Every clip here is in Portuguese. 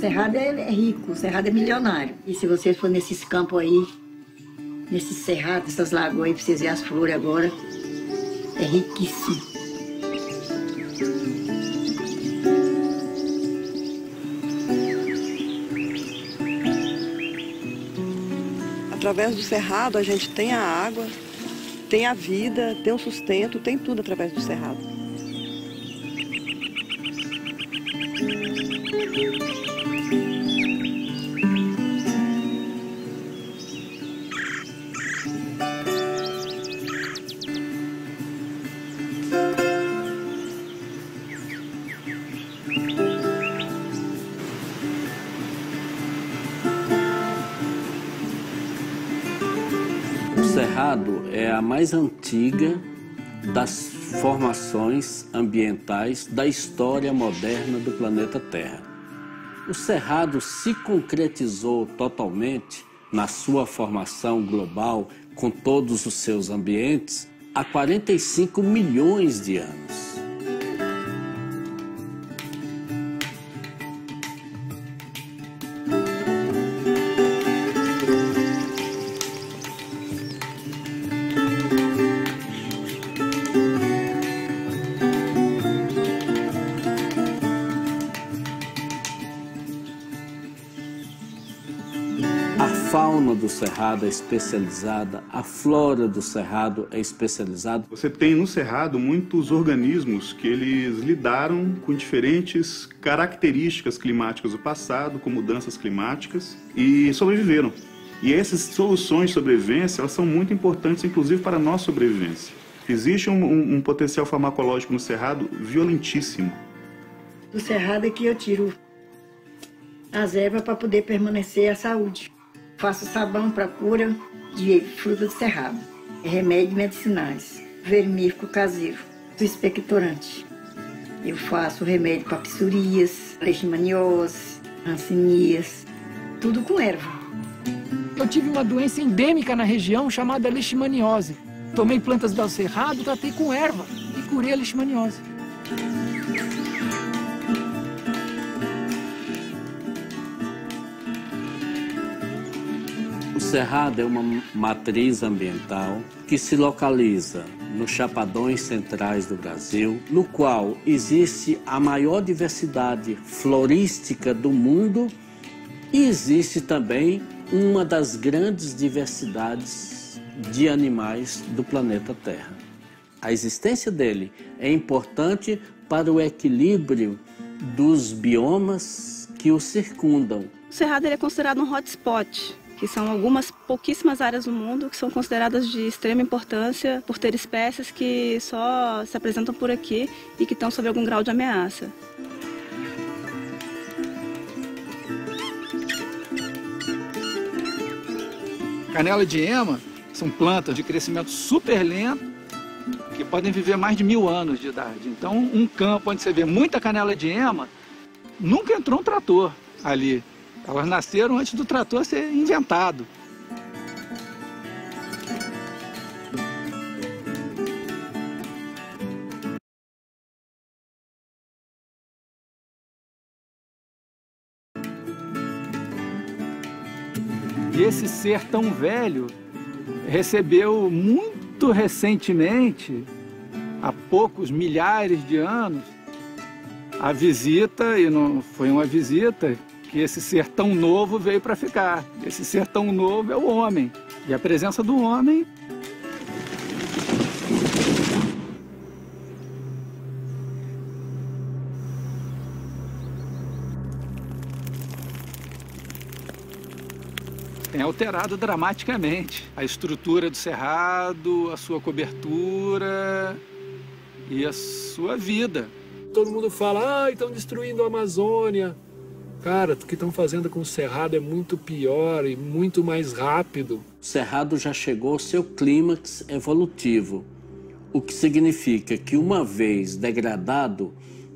Cerrado é rico, o Cerrado é milionário. E se vocês forem nesses campos aí, nesses cerrados, essas lagoas aí, pra vocês verem as flores agora, é riquíssimo. Através do Cerrado a gente tem a água, tem a vida, tem o sustento, tem tudo através do Cerrado. O Cerrado é a mais antiga das formações ambientais da história moderna do planeta Terra. O Cerrado se concretizou totalmente na sua formação global, com todos os seus ambientes, há 45 milhões de anos. A fauna do Cerrado é especializada, a flora do Cerrado é especializada. Você tem no Cerrado muitos organismos que eles lidaram com diferentes características climáticas do passado, com mudanças climáticas, e sobreviveram. E essas soluções de sobrevivência, elas são muito importantes, inclusive, para a nossa sobrevivência. Existe um potencial farmacológico no Cerrado violentíssimo. Do Cerrado é que eu tiro as ervas para poder permanecer a saúde. Faço sabão para cura de fruta do Cerrado, remédios medicinais, vermífugo caseiro, expectorante. Eu faço remédio para psoríase, leishmaniose, rancinias, tudo com erva. Eu tive uma doença endêmica na região chamada leishmaniose. Tomei plantas do Cerrado, tratei com erva e curei a leishmaniose. O Cerrado é uma matriz ambiental que se localiza nos chapadões centrais do Brasil, no qual existe a maior diversidade florística do mundo e existe também uma das grandes diversidades de animais do planeta Terra. A existência dele é importante para o equilíbrio dos biomas que o circundam. O Cerrado ele é considerado um hotspot, que são algumas pouquíssimas áreas do mundo que são consideradas de extrema importância por ter espécies que só se apresentam por aqui e que estão sob algum grau de ameaça. Canela de ema são plantas de crescimento super lento que podem viver mais de 1000 anos de idade. Então, um campo onde você vê muita canela de ema, nunca entrou um trator ali. Elas nasceram antes do trator ser inventado. E esse ser tão velho recebeu muito recentemente, há poucos milhares de anos, a visita, e não foi uma visita, que esse ser tão novo veio para ficar. Esse ser tão novo é o homem. E a presença do homem tem alterado dramaticamente a estrutura do cerrado, a sua cobertura e a sua vida. Todo mundo fala, estão destruindo a Amazônia. Cara, o que estão fazendo com o Cerrado é muito pior e muito mais rápido. O Cerrado já chegou ao seu clímax evolutivo, o que significa que, uma vez degradado,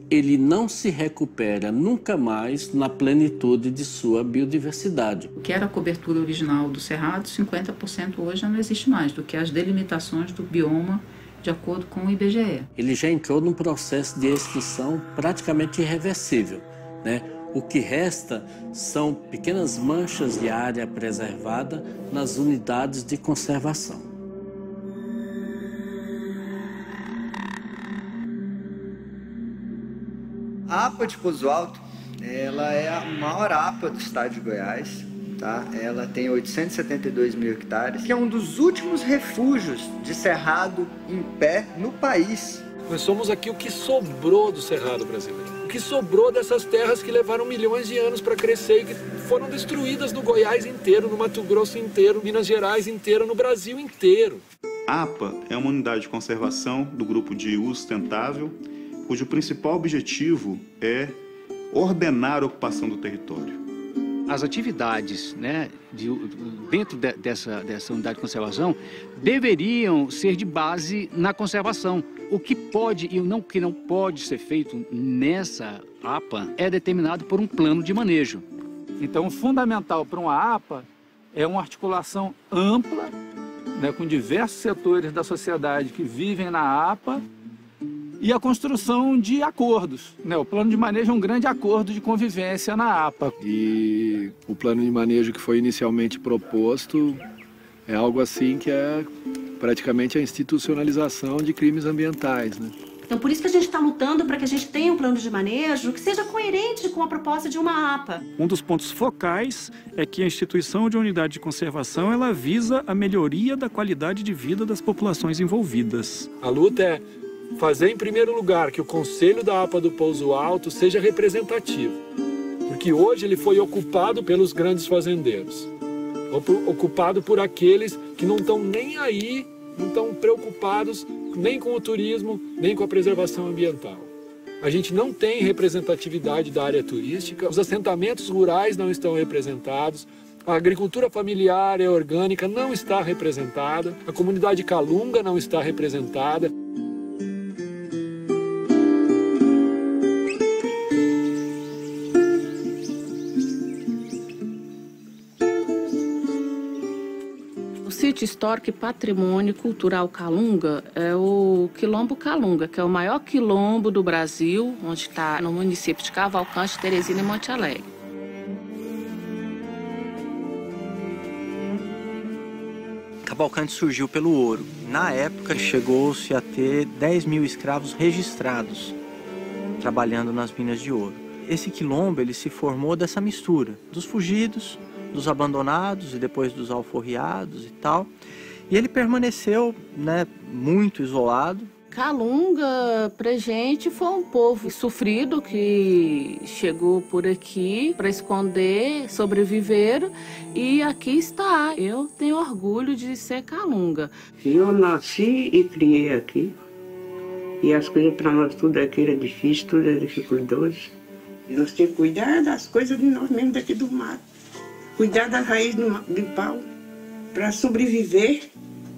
ele não se recupera nunca mais na plenitude de sua biodiversidade. O que era a cobertura original do Cerrado, 50% hoje já não existe mais, do que as delimitações do bioma de acordo com o IBGE. Ele já entrou num processo de extinção praticamente irreversível, né? O que resta são pequenas manchas de área preservada nas unidades de conservação. A APA de Pouso Alto, ela é a maior APA do estado de Goiás, tá? Ela tem 872 mil hectares, que é um dos últimos refúgios de cerrado em pé no país. Nós somos aqui o que sobrou do cerrado brasileiro. O que sobrou dessas terras que levaram milhões de anos para crescer e que foram destruídas no Goiás inteiro, no Mato Grosso inteiro, Minas Gerais inteiro, no Brasil inteiro. A APA é uma unidade de conservação do grupo de uso sustentável, cujo principal objetivo é ordenar a ocupação do território. As atividades, né, dentro dessa unidade de conservação deveriam ser de base na conservação. O que pode e o que não pode ser feito nessa APA é determinado por um plano de manejo. Então, o fundamental para uma APA é uma articulação ampla, né, com diversos setores da sociedade que vivem na APA, e a construção de acordos, né? O plano de manejo é um grande acordo de convivência na APA. E o plano de manejo que foi inicialmente proposto é algo assim que é praticamente a institucionalização de crimes ambientais, né? Então, por isso que a gente está lutando para que a gente tenha um plano de manejo que seja coerente com a proposta de uma APA. Um dos pontos focais é que a instituição de unidade de conservação ela visa a melhoria da qualidade de vida das populações envolvidas. A luta é fazer, em primeiro lugar, que o Conselho da APA do Pouso Alto seja representativo. Porque hoje ele foi ocupado pelos grandes fazendeiros. Ocupado por aqueles que não estão nem aí, não estão preocupados nem com o turismo, nem com a preservação ambiental. A gente não tem representatividade da área turística, os assentamentos rurais não estão representados, a agricultura familiar e orgânica não está representada, a comunidade calunga não está representada. O sítio histórico e patrimônio cultural Calunga é o Quilombo Calunga, que é o maior quilombo do Brasil, onde está no município de Cavalcante, Teresina e Monte Alegre. Cavalcante surgiu pelo ouro. Na época, chegou-se a ter 10 mil escravos registrados, trabalhando nas minas de ouro. Esse quilombo ele se formou dessa mistura dos fugidos, dos abandonados e depois dos alforriados e tal. E ele permaneceu, né, muito isolado. Calunga, pra gente, foi um povo sofrido que chegou por aqui para esconder, sobreviveram e aqui está. Eu tenho orgulho de ser calunga. Eu nasci e criei aqui e as coisas para nós tudo aqui era difícil, tudo era dificultoso. E nós tínhamos que cuidar das coisas de nós mesmos daqui do mato, cuidar das raízes de pau para sobreviver,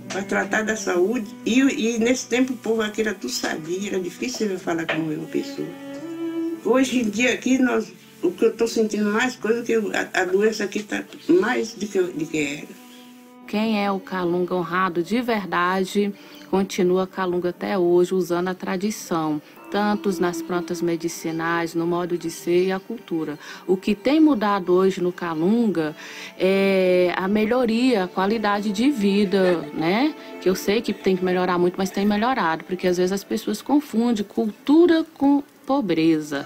para tratar da saúde. E nesse tempo o povo aqui era tudo sadio, era difícil eu falar com uma pessoa. Hoje em dia aqui, o que eu estou sentindo mais coisa que a doença aqui está mais do que era. Quem é o calunga honrado de verdade, continua calunga até hoje, usando a tradição, tanto nas plantas medicinais, no modo de ser e a cultura. O que tem mudado hoje no calunga é a melhoria, a qualidade de vida, né? Que eu sei que tem que melhorar muito, mas tem melhorado, porque às vezes as pessoas confundem cultura com pobreza.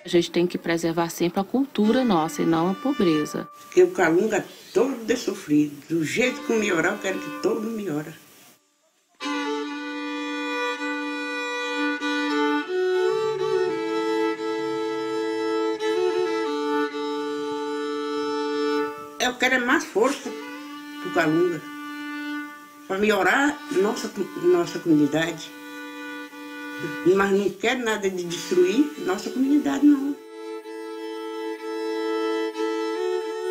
A gente tem que preservar sempre a cultura nossa e não a pobreza. Porque o calunga todo é sofrido. Do jeito que melhorar, eu quero que todo melhore. Eu quero mais força para o calunga, para melhorar nossa comunidade. Mas não quero nada de destruir nossa comunidade, não.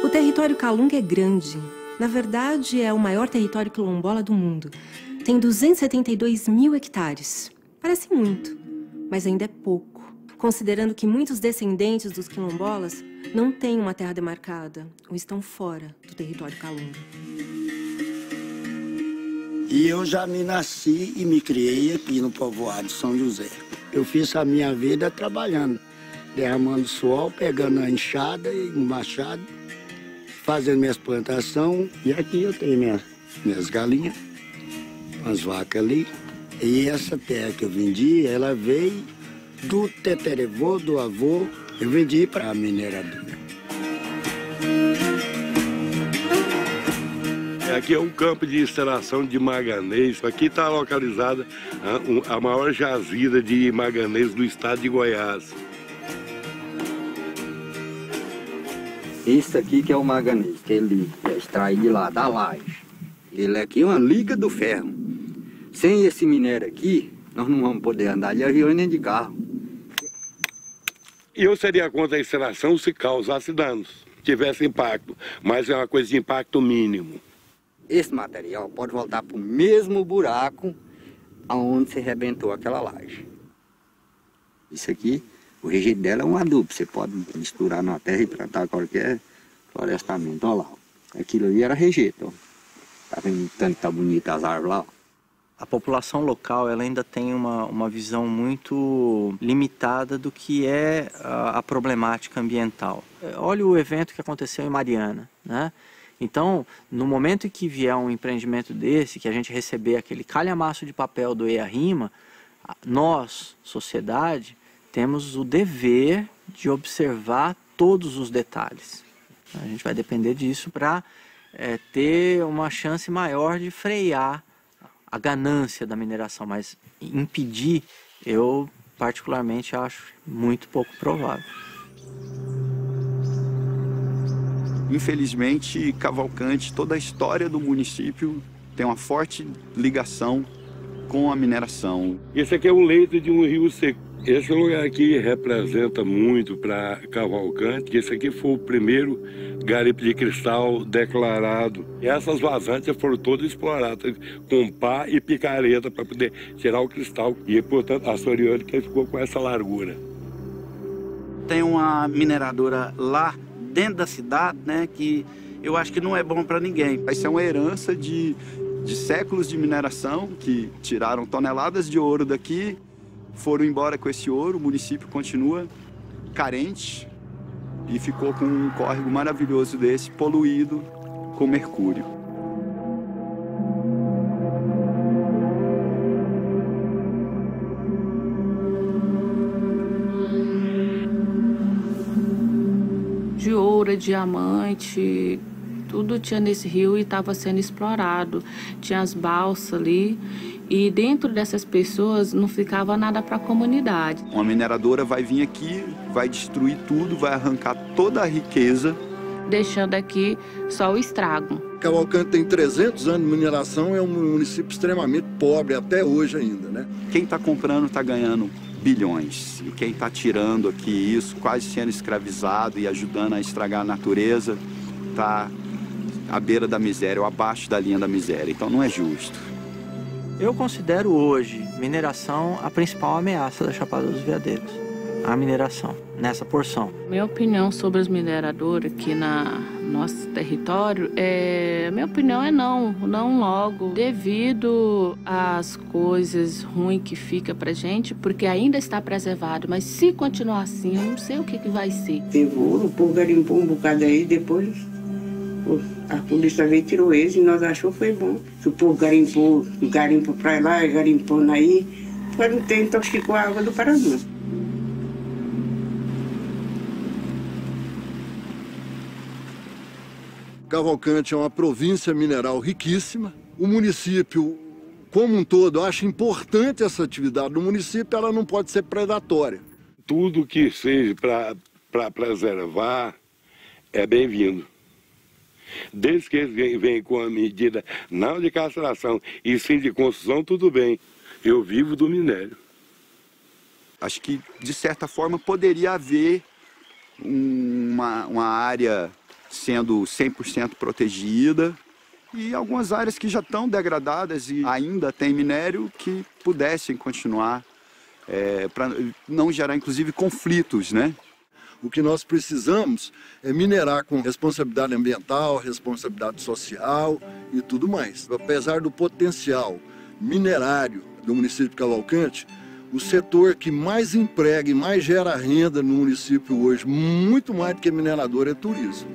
O território calunga é grande. Na verdade, é o maior território quilombola do mundo. Tem 272 mil hectares. Parece muito, mas ainda é pouco, considerando que muitos descendentes dos quilombolas não têm uma terra demarcada ou estão fora do território calunga. E eu já me nasci e me criei aqui no povoado de São José. Eu fiz a minha vida trabalhando, derramando suor, pegando a enxada e o machado, fazendo minhas plantações. E aqui eu tenho minhas galinhas, umas vacas ali. E essa terra que eu vendi, ela veio do teterevô, do avô. Eu vendi para a mineradora. Aqui é um campo de extração de manganês. Aqui está localizada a maior jazida de manganês do estado de Goiás. Esse aqui que é o manganês, que ele é extraído de lá, da laje. Ele aqui é uma liga do ferro. Sem esse minério aqui, nós não vamos poder andar de avião nem de carro. E eu seria contra a extração se causasse danos, tivesse impacto, mas é uma coisa de impacto mínimo. Esse material pode voltar para o mesmo buraco aonde você arrebentou aquela laje. Isso aqui, o rejeito dela é um adubo, você pode misturar na terra e plantar qualquer florestamento. Olha lá, aquilo ali era rejeito, ó. Tá vendo tanto que tá bonito as árvores lá, ó. A população local ela ainda tem uma visão muito limitada do que é a problemática ambiental. Olha o evento que aconteceu em Mariana, né? Então, no momento em que vier um empreendimento desse, que a gente receber aquele calhamaço de papel do EIA-RIMA, nós, sociedade, temos o dever de observar todos os detalhes. A gente vai depender disso para ter uma chance maior de frear a ganância da mineração, mas impedir, eu particularmente acho muito pouco provável. Infelizmente, Cavalcante, toda a história do município tem uma forte ligação com a mineração. Esse aqui é o leito de um rio seco. Esse lugar aqui representa muito para Cavalcante, que esse aqui foi o primeiro garimpo de cristal declarado. E essas vazantes foram todas exploradas com pá e picareta para poder tirar o cristal. E, portanto, a Soriônica ficou com essa largura. Tem uma mineradora lá dentro da cidade, né, que eu acho que não é bom para ninguém. Essa é uma herança de séculos de mineração que tiraram toneladas de ouro daqui, foram embora com esse ouro, o município continua carente e ficou com um córrego maravilhoso desse, poluído com mercúrio. De ouro, diamante, tudo tinha nesse rio e estava sendo explorado. Tinha as balsas ali e dentro dessas pessoas não ficava nada para a comunidade. Uma mineradora vai vir aqui, vai destruir tudo, vai arrancar toda a riqueza, deixando aqui só o estrago. Cavalcante tem 300 anos de mineração, é um município extremamente pobre até hoje ainda, né? Quem está comprando está ganhando bilhões. E quem está tirando aqui isso, quase sendo escravizado e ajudando a estragar a natureza, está à beira da miséria ou abaixo da linha da miséria. Então não é justo. Eu considero hoje mineração a principal ameaça da Chapada dos Veadeiros. A mineração, nessa porção. Minha opinião sobre os mineradores aqui no nosso território minha opinião é não logo, devido às coisas ruins que fica pra gente, porque ainda está preservado, mas se continuar assim, eu não sei o que vai ser. O povo garimpou um bocado aí, depois a polícia veio e tirou eles e nós achou que foi bom. Se o povo garimpou pra lá, garimpou aí, para não ter, intoxicou a água do Paraná. Cavalcante é uma província mineral riquíssima. O município, como um todo, acha importante essa atividade. No município, ela não pode ser predatória. Tudo que seja para preservar é bem-vindo. Desde que eles venham com a medida não de castração e sim de construção, tudo bem. Eu vivo do minério. Acho que, de certa forma, poderia haver uma área sendo 100% protegida e algumas áreas que já estão degradadas e ainda tem minério que pudessem continuar para não gerar, inclusive, conflitos, né? O que nós precisamos é minerar com responsabilidade ambiental, responsabilidade social e tudo mais. Apesar do potencial minerário do município de Cavalcante, o setor que mais emprega e mais gera renda no município hoje, muito mais do que minerador, é turismo.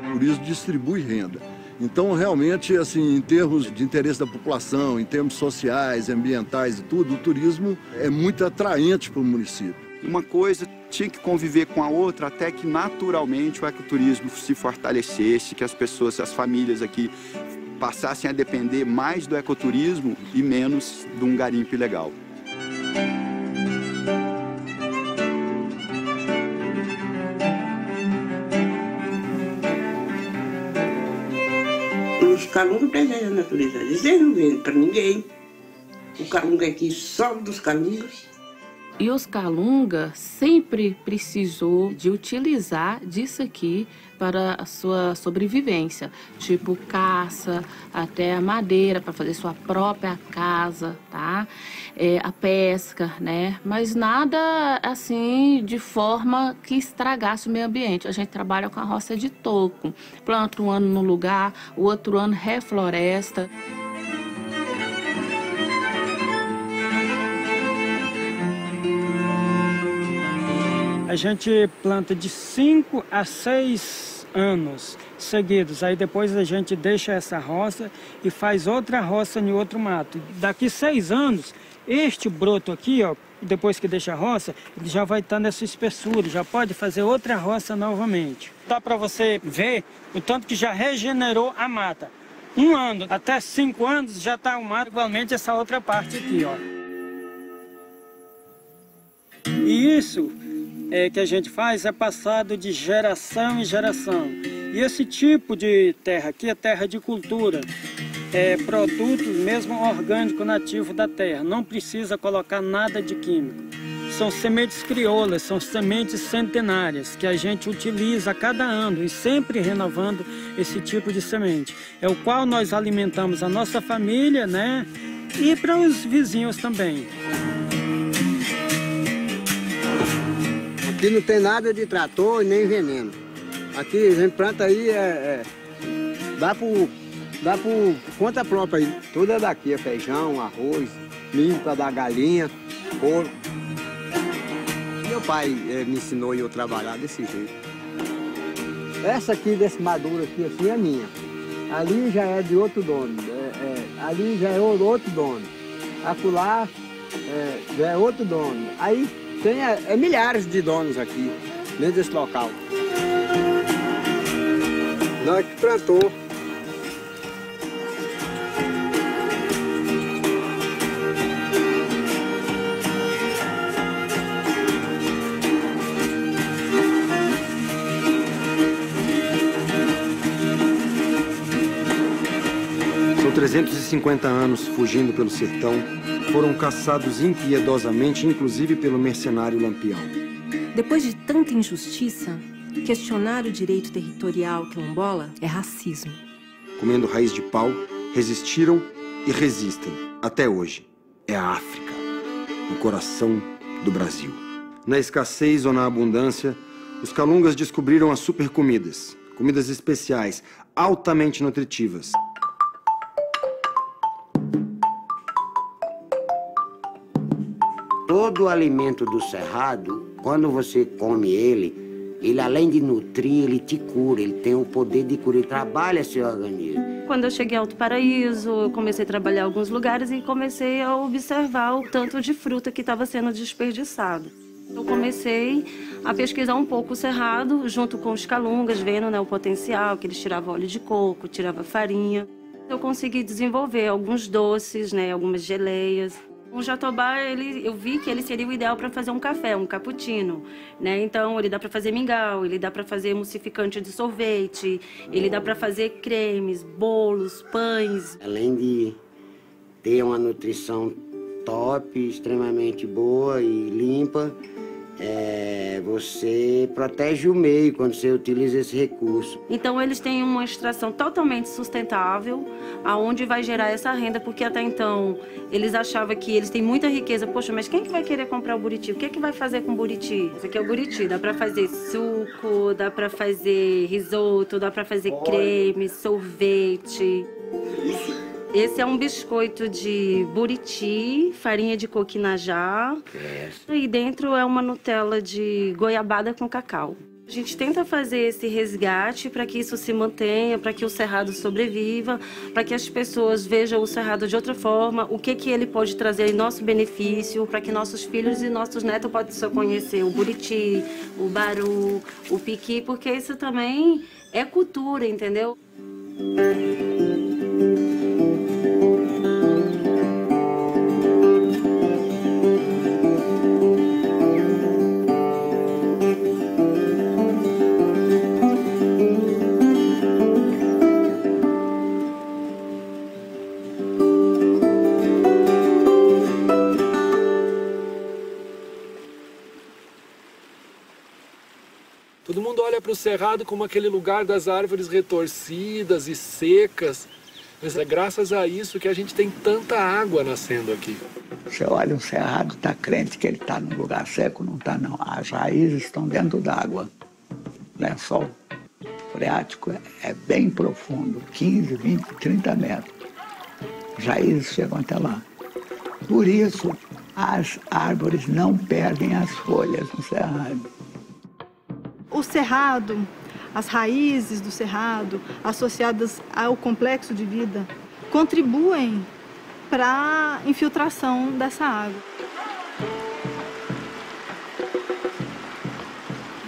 O turismo distribui renda. Então, realmente, assim, em termos de interesse da população, em termos sociais, ambientais e tudo, o turismo é muito atraente para o município. Uma coisa tinha que conviver com a outra até que naturalmente o ecoturismo se fortalecesse, que as pessoas, as famílias aqui passassem a depender mais do ecoturismo e menos de um garimpo ilegal. Os calungas presentes na natureza, eles não vendem para ninguém. O calunga aqui só dos calungas. E os calunga sempre precisou de utilizar disso aqui para a sua sobrevivência, tipo caça, até a madeira para fazer sua própria casa, tá? A pesca, né? Mas nada assim de forma que estragasse o meio ambiente. A gente trabalha com a roça de toco, planta um ano no lugar, o outro ano refloresta. A gente planta de 5 a 6 anos seguidos. Aí depois a gente deixa essa roça e faz outra roça em outro mato. Daqui 6 anos, este broto aqui, ó, depois que deixa a roça, ele já vai estar nessa espessura, já pode fazer outra roça novamente. Dá para você ver o tanto que já regenerou a mata. 1 ano até 5 anos já está o mato igualmente essa outra parte aqui, ó. E isso que a gente faz é passado de geração em geração. E esse tipo de terra aqui é terra de cultura, é produto mesmo orgânico nativo da terra, não precisa colocar nada de químico. São sementes crioulas, são sementes centenárias que a gente utiliza a cada ano e sempre renovando esse tipo de semente. É o qual nós alimentamos a nossa família, né? E para os vizinhos também. Aqui não tem nada de trator e nem veneno. Aqui a gente planta aí, dá por conta própria aí. Tudo é daqui, é feijão, arroz, milho para dar galinha, couro. Meu pai me ensinou eu trabalhar desse jeito. Essa aqui, desse maduro aqui, assim, é minha. Ali já é de outro dono, ali já é outro dono. Acolá já é outro dono. Aí tem milhares de donos aqui, dentro desse local. Nós que plantou. São 350 anos fugindo pelo sertão, foram caçados impiedosamente, inclusive pelo mercenário Lampião. Depois de tanta injustiça, questionar o direito territorial quilombola é racismo. Comendo raiz de pau, resistiram e resistem, até hoje. É a África, no coração do Brasil. Na escassez ou na abundância, os calungas descobriram as supercomidas, comidas especiais, altamente nutritivas. Todo o alimento do cerrado, quando você come ele além de nutrir, ele te cura, ele tem o poder de curar, ele trabalha seu organismo. Quando eu cheguei ao Alto Paraíso, eu comecei a trabalhar em alguns lugares e comecei a observar o tanto de fruta que estava sendo desperdiçado. Eu comecei a pesquisar um pouco o cerrado, junto com os calungas, vendo, né, o potencial, que eles tiravam óleo de coco, tiravam farinha. Eu consegui desenvolver alguns doces, né, algumas geleias. O jatobá, eu vi que ele seria o ideal para fazer um café, um cappuccino, né? Então, ele dá para fazer mingau, ele dá para fazer emulsificante de sorvete, ele dá para fazer cremes, bolos, pães. Além de ter uma nutrição top, extremamente boa e limpa, você protege o meio quando você utiliza esse recurso. Então eles têm uma extração totalmente sustentável, aonde vai gerar essa renda, porque até então eles achavam que eles têm muita riqueza. Poxa, mas quem que vai querer comprar o buriti? O que é que vai fazer com o buriti? Esse aqui é o buriti, dá para fazer suco, dá para fazer risoto, dá para fazer creme, sorvete. Esse é um biscoito de buriti, farinha de coquinajá. E dentro é uma Nutella de goiabada com cacau. A gente tenta fazer esse resgate para que isso se mantenha, para que o cerrado sobreviva, para que as pessoas vejam o cerrado de outra forma, o que ele pode trazer em nosso benefício, para que nossos filhos e nossos netos possam conhecer o buriti, o baru, o piqui, porque isso também é cultura, entendeu? Todo mundo olha para o Cerrado como aquele lugar das árvores retorcidas e secas. Mas é graças a isso que a gente tem tanta água nascendo aqui. Você olha o Cerrado, está crente que ele está num lugar seco, não está não. As raízes estão dentro d'água. O lençol freático é bem profundo, 15, 20, 30 metros. As raízes chegam até lá. Por isso, as árvores não perdem as folhas no Cerrado. O cerrado, as raízes do cerrado, associadas ao complexo de vida, contribuem para a infiltração dessa água.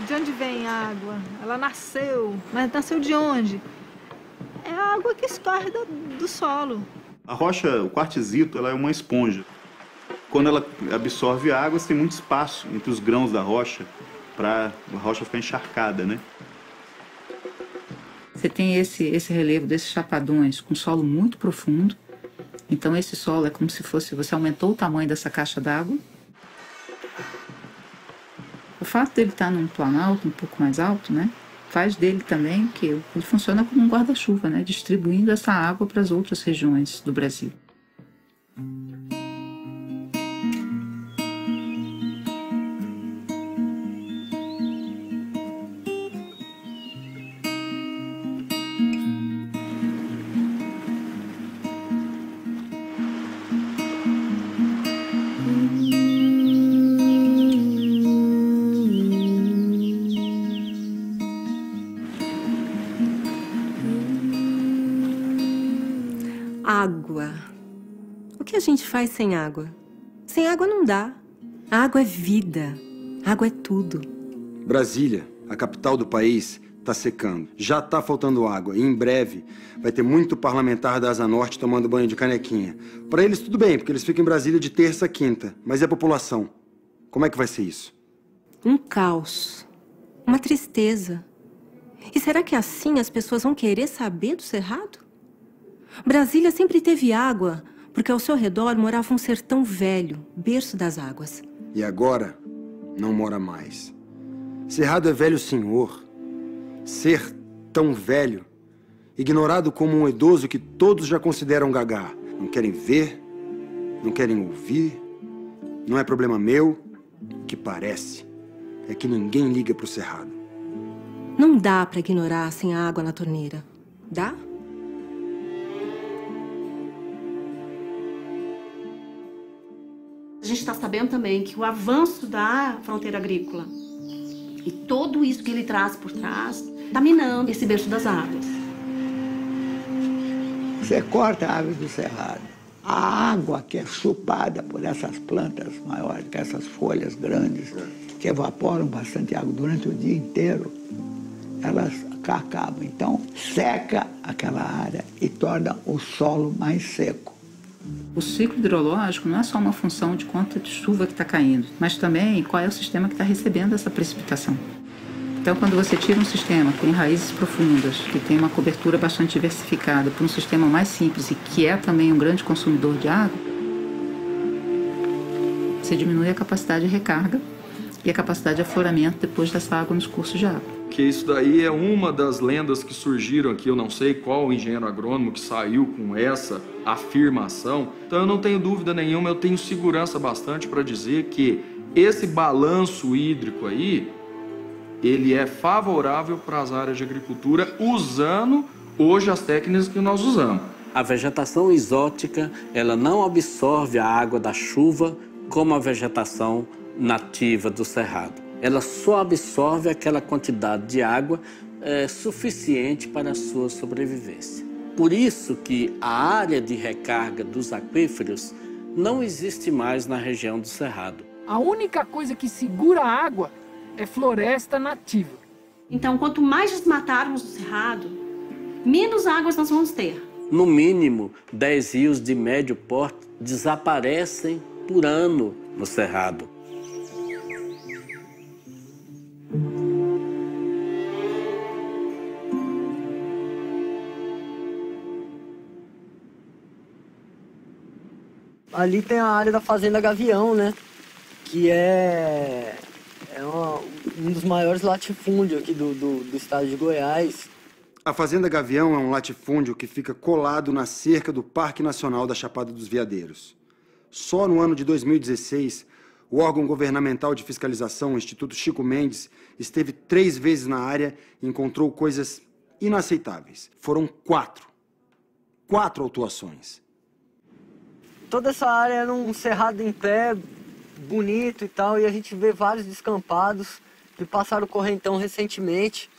De onde vem a água? Ela nasceu, mas nasceu de onde? É a água que escorre do solo. A rocha, o quartzito, ela é uma esponja. Quando ela absorve água, tem muito espaço entre os grãos da rocha, para a rocha ficar encharcada, né? Você tem esse relevo desses chapadões com solo muito profundo. Então esse solo é como se fosse, você aumentou o tamanho dessa caixa d'água. O fato dele estar num planalto um pouco mais alto, né, faz dele também que ele funciona como um guarda-chuva, né, distribuindo essa água para as outras regiões do Brasil. Água. O que a gente faz sem água? Sem água não dá. A água é vida. A água é tudo. Brasília, a capital do país, está secando. Já está faltando água. E em breve vai ter muito parlamentar da Asa Norte tomando banho de canequinha. Para eles tudo bem, porque eles ficam em Brasília de terça a quinta. Mas e a população? Como é que vai ser isso? Um caos. Uma tristeza. E será que assim as pessoas vão querer saber do Cerrado? Brasília sempre teve água, porque ao seu redor morava um sertão velho, berço das águas. E agora, não mora mais. Cerrado é velho senhor. Ser tão velho, ignorado como um idoso que todos já consideram gagá. Não querem ver, não querem ouvir, não é problema meu. O que parece é que ninguém liga pro Cerrado. Não dá para ignorar sem água na torneira. Dá? A gente está sabendo também que o avanço da fronteira agrícola e tudo isso que ele traz por trás está minando esse berço das águas. Você corta a árvore do Cerrado. A água que é chupada por essas plantas maiores, que essas folhas grandes, que evaporam bastante água durante o dia inteiro, elas acabam. Então, seca aquela área e torna o solo mais seco. O ciclo hidrológico não é só uma função de quanto de chuva que está caindo, mas também qual é o sistema que está recebendo essa precipitação. Então, quando você tira um sistema que tem raízes profundas, que tem uma cobertura bastante diversificada, para um sistema mais simples e que é também um grande consumidor de água, você diminui a capacidade de recarga e a capacidade de afloramento depois dessa água nos cursos de água. Que isso daí é uma das lendas que surgiram aqui, eu não sei qual engenheiro agrônomo que saiu com essa afirmação. Então eu não tenho dúvida nenhuma, eu tenho segurança bastante para dizer que esse balanço hídrico aí, ele é favorável para as áreas de agricultura usando hoje as técnicas que nós usamos. A vegetação exótica, ela não absorve a água da chuva como a vegetação nativa do cerrado. Ela só absorve aquela quantidade de água suficiente para a sua sobrevivência. Por isso que a área de recarga dos aquíferos não existe mais na região do cerrado. A única coisa que segura a água é floresta nativa. Então, quanto mais desmatarmos o cerrado, menos águas nós vamos ter. No mínimo, 10 rios de médio porte desaparecem por ano no cerrado. Ali tem a área da Fazenda Gavião, né? Que é um dos maiores latifúndios aqui do estado de Goiás. A Fazenda Gavião é um latifúndio que fica colado na cerca do Parque Nacional da Chapada dos Veadeiros. Só no ano de 2016, o órgão governamental de fiscalização, o Instituto Chico Mendes, esteve 3 vezes na área e encontrou coisas inaceitáveis. Foram 4 autuações. Toda essa área era um cerrado em pé, bonito e tal, e a gente vê vários descampados que passaram o correntão recentemente.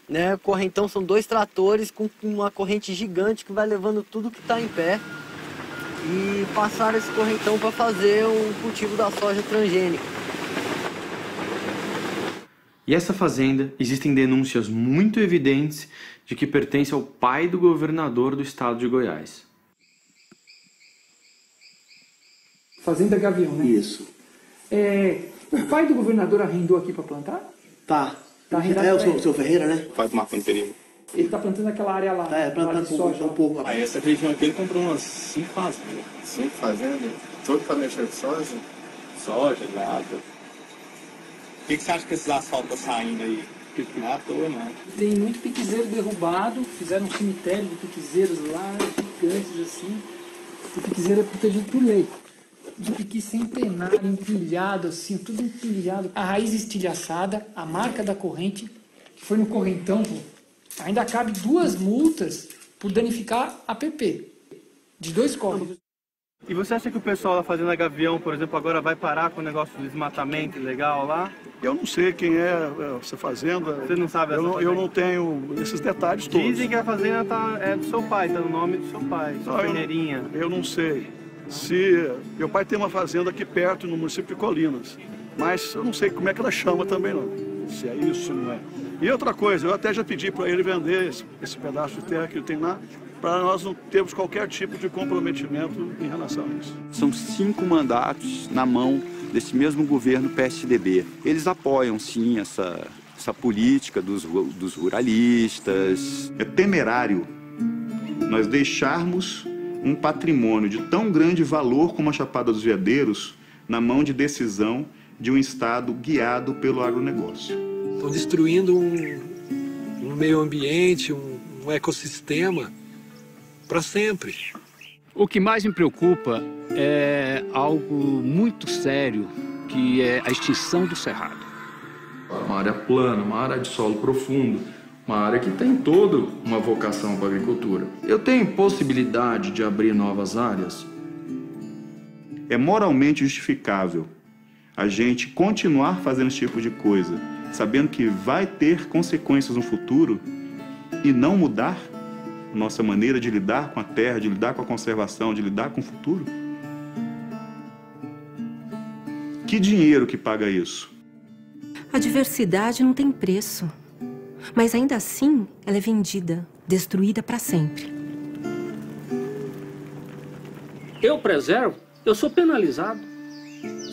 Né? O correntão são 2 tratores com uma corrente gigante que vai levando tudo que está em pé. E passaram esse correntão para fazer o cultivo da soja transgênica. E essa fazenda, existem denúncias muito evidentes de que pertence ao pai do governador do estado de Goiás. Fazenda Gavião, né? Isso. O pai do governador arrendou aqui para plantar? Tá. Tá arrendado O seu Ferreira, né? Faz uma perímetro. Ele está plantando aquela área lá. Plantando um pouco. Aí essa região aqui ele comprou umas 5 fazendas. 5 fazendas? Tudo para mexer com soja? Soja, nada. O que você acha que esses asfaltos estão saindo aí? Não é à toa, não. Tem muito piquezeiro derrubado, fizeram um cemitério de piquezeiros lá, gigantes assim. O piquezeiro é protegido por lei. De piqui centenário, empilhado assim, tudo empilhado. A raiz estilhaçada, a marca da corrente, que foi no correntão, ainda cabe 2 multas por danificar a PP, de 2 códigos. E você acha que o pessoal da Fazenda Gavião, por exemplo, agora vai parar com o negócio do desmatamento legal lá? Eu não sei quem é essa fazenda. Você não sabe essa fazenda? Eu não tenho esses detalhes todos. Dizem que a fazenda é do seu pai, tá no nome do seu pai, sua peneirinha. Eu não sei. Meu pai tem uma fazenda aqui perto, no município de Colinas. Mas eu não sei como é que ela chama também, não. Se é isso, não é. E outra coisa, eu até já pedi para ele vender esse pedaço de terra que ele tem lá, para nós não termos qualquer tipo de comprometimento em relação a isso. São 5 mandatos na mão desse mesmo governo PSDB. Eles apoiam, sim, essa política dos ruralistas. É temerário nós deixarmos um patrimônio de tão grande valor como a Chapada dos Veadeiros na mão de decisão de um Estado guiado pelo agronegócio. Estão destruindo um meio ambiente, um ecossistema para sempre. O que mais me preocupa é algo muito sério, que é a extinção do cerrado. Uma área plana, uma área de solo profundo, uma área que tem toda uma vocação para a agricultura. Eu tenho possibilidade de abrir novas áreas? É moralmente justificável a gente continuar fazendo esse tipo de coisa, sabendo que vai ter consequências no futuro e não mudar nossa maneira de lidar com a terra, de lidar com a conservação, de lidar com o futuro? Que dinheiro que paga isso? A diversidade não tem preço. Mas ainda assim, ela é vendida, destruída para sempre. Eu preservo, eu sou penalizado.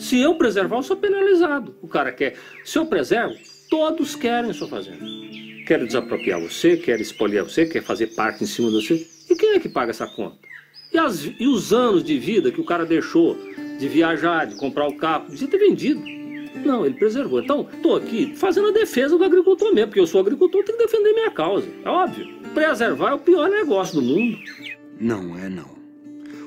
Se eu preservar, eu sou penalizado. O cara quer. Se eu preservo, todos querem a sua fazenda. Quer desapropriar você, quer expoliar você, quer fazer parte em cima de você. E quem é que paga essa conta? E os anos de vida que o cara deixou de viajar, de comprar o carro, devia ter vendido. Não, ele preservou. Então, estou aqui fazendo a defesa do agricultor mesmo, porque eu sou agricultor, tenho que defender minha causa. É óbvio. Preservar é o pior negócio do mundo. Não é não.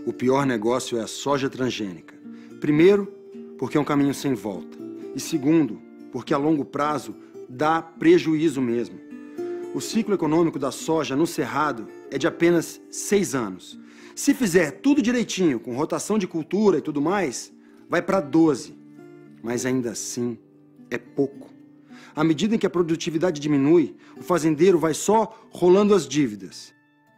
O pior negócio é a soja transgênica. Primeiro, porque é um caminho sem volta. E segundo, porque a longo prazo dá prejuízo mesmo. O ciclo econômico da soja no Cerrado é de apenas 6 anos. Se fizer tudo direitinho, com rotação de cultura e tudo mais, vai para 12. Mas ainda assim, é pouco. À medida em que a produtividade diminui, o fazendeiro vai só rolando as dívidas.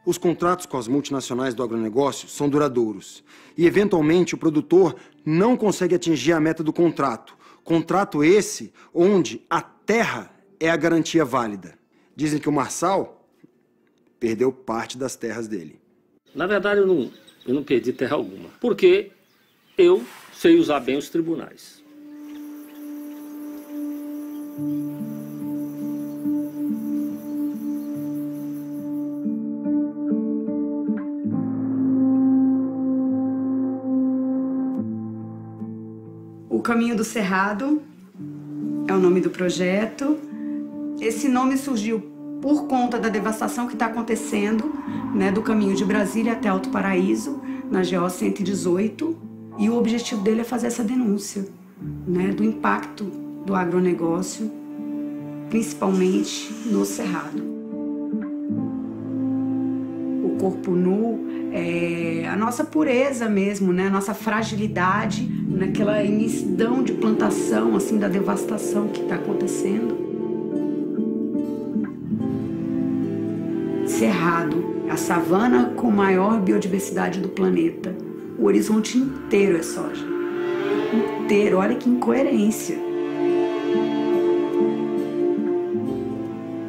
Os contratos com as multinacionais do agronegócio são duradouros. E, eventualmente, o produtor não consegue atingir a meta do contrato. Contrato esse onde a terra é a garantia válida. Dizem que o Marçal perdeu parte das terras dele. Na verdade, eu não perdi terra alguma. Porque eu sei usar bem os tribunais. O Caminho do Cerrado é o nome do projeto. Esse nome surgiu por conta da devastação que está acontecendo, né, do caminho de Brasília até Alto Paraíso, na GO 118. E o objetivo dele é fazer essa denúncia, né, do impacto do agronegócio, principalmente no Cerrado. O corpo nu é a nossa pureza mesmo, né, a nossa fragilidade, naquela imensidão de plantação, assim, da devastação que está acontecendo. Cerrado, a savana com maior biodiversidade do planeta. O horizonte inteiro é soja. Inteiro, olha que incoerência.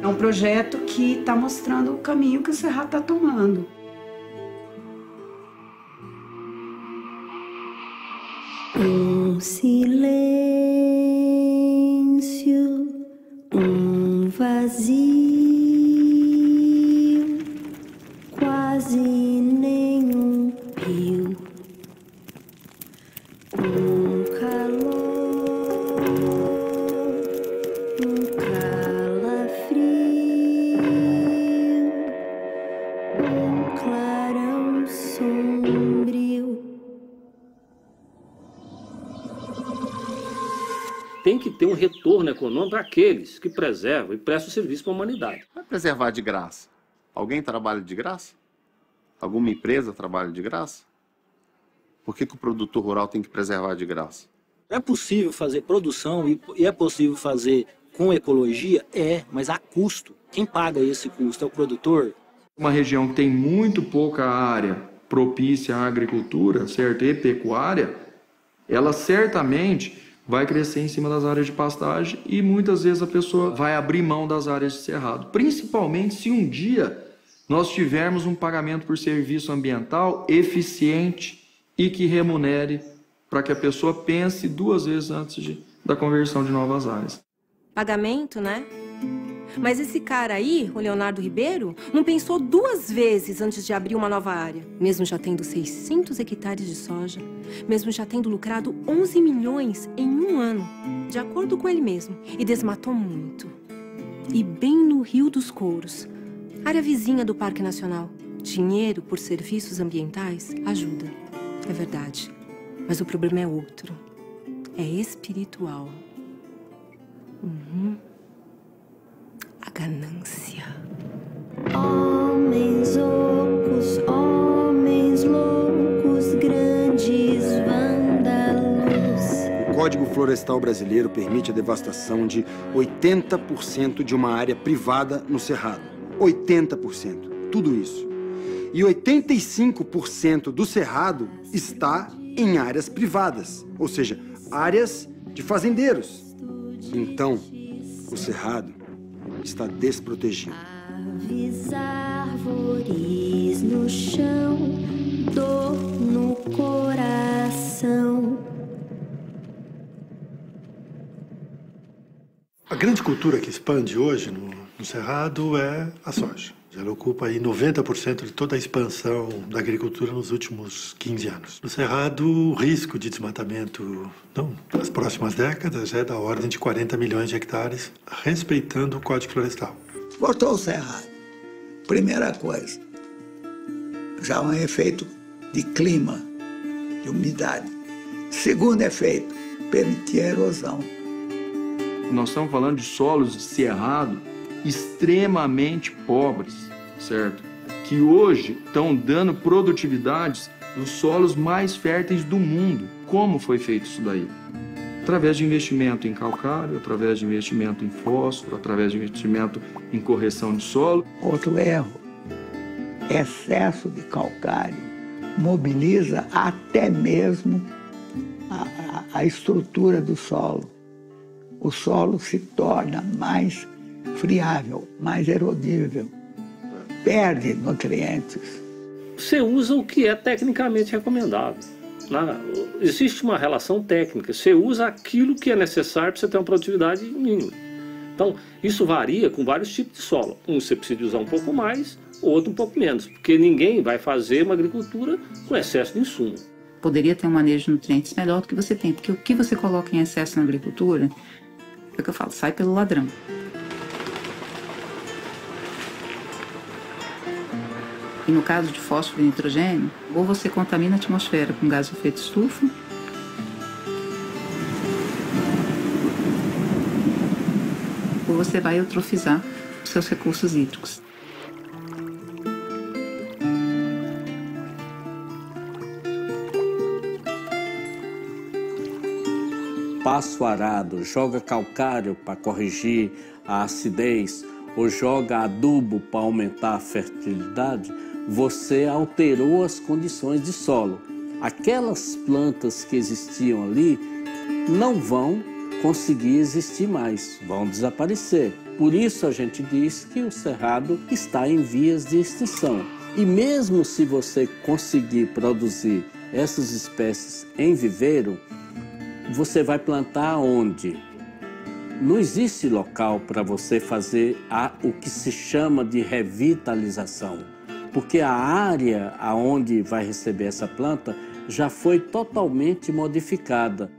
É um projeto que está mostrando o caminho que o Cerrado está tomando. Um silêncio, um vazio, quase nenhum pio, um calor, um calafrio, um clarão sombrio. Tem que ter um retorno econômico para aqueles que preservam e prestam serviço para a humanidade. Vai preservar de graça. Alguém trabalha de graça? Alguma empresa trabalha de graça? Por que o produtor rural tem que preservar de graça? É possível fazer produção e é possível fazer com ecologia? É, mas a custo. Quem paga esse custo é o produtor. Uma região que tem muito pouca área propícia à agricultura, certo? E pecuária, ela certamente vai crescer em cima das áreas de pastagem e muitas vezes a pessoa vai abrir mão das áreas de cerrado. Principalmente se um dia nós tivermos um pagamento por serviço ambiental eficiente e que remunere para que a pessoa pense 2 vezes antes da conversão de novas áreas. Pagamento, né? Mas esse cara aí, o Leonardo Ribeiro, não pensou 2 vezes antes de abrir uma nova área. Mesmo já tendo 600 hectares de soja, mesmo já tendo lucrado 11 milhões em 1 ano, de acordo com ele mesmo. E desmatou muito. E bem no Rio dos Couros, área vizinha do Parque Nacional. Dinheiro por serviços ambientais ajuda, é verdade. Mas o problema é outro. É espiritual. A ganância. Homens ocos, homens loucos, grandes vândalos. O Código Florestal Brasileiro permite a devastação de 80% de uma área privada no Cerrado. 80%. Tudo isso. E 85% do Cerrado está em áreas privadas, ou seja, áreas de fazendeiros. Então, o Cerrado está desprotegido. Aves, árvores no chão, dor no coração. A grande cultura que expande hoje no Cerrado é a soja. Ela ocupa aí 90% de toda a expansão da agricultura nos últimos 15 anos. No Cerrado, o risco de desmatamento nas próximas décadas é da ordem de 40 milhões de hectares, respeitando o Código Florestal. Cortou o Cerrado. Primeira coisa, já um efeito de clima, de umidade. Segundo efeito, permitir a erosão. Nós estamos falando de solos de cerrado extremamente pobres, certo? Que hoje estão dando produtividades nos solos mais férteis do mundo. Como foi feito isso daí? Através de investimento em calcário, através de investimento em fósforo, através de investimento em correção de solo. Outro erro, excesso de calcário mobiliza até mesmo a estrutura do solo. O solo se torna mais friável, mais erodível, perde nutrientes. Você usa o que é tecnicamente recomendado. Existe uma relação técnica, você usa aquilo que é necessário para você ter uma produtividade mínima. Então, isso varia com vários tipos de solo. Um você precisa usar um pouco mais, outro um pouco menos, porque ninguém vai fazer uma agricultura com excesso de insumo. Poderia ter um manejo de nutrientes melhor do que você tem, porque o que você coloca em excesso na agricultura, é o que eu falo, sai pelo ladrão. E no caso de fósforo e nitrogênio, ou você contamina a atmosfera com gás de efeito estufa, ou você vai eutrofizar os seus recursos hídricos. Passo arado, joga calcário para corrigir a acidez ou joga adubo para aumentar a fertilidade, você alterou as condições de solo. Aquelas plantas que existiam ali não vão conseguir existir mais, vão desaparecer. Por isso a gente diz que o cerrado está em vias de extinção. E mesmo se você conseguir produzir essas espécies em viveiro, você vai plantar onde? Não existe local para você fazer o que se chama de revitalização, porque a área aonde vai receber essa planta já foi totalmente modificada.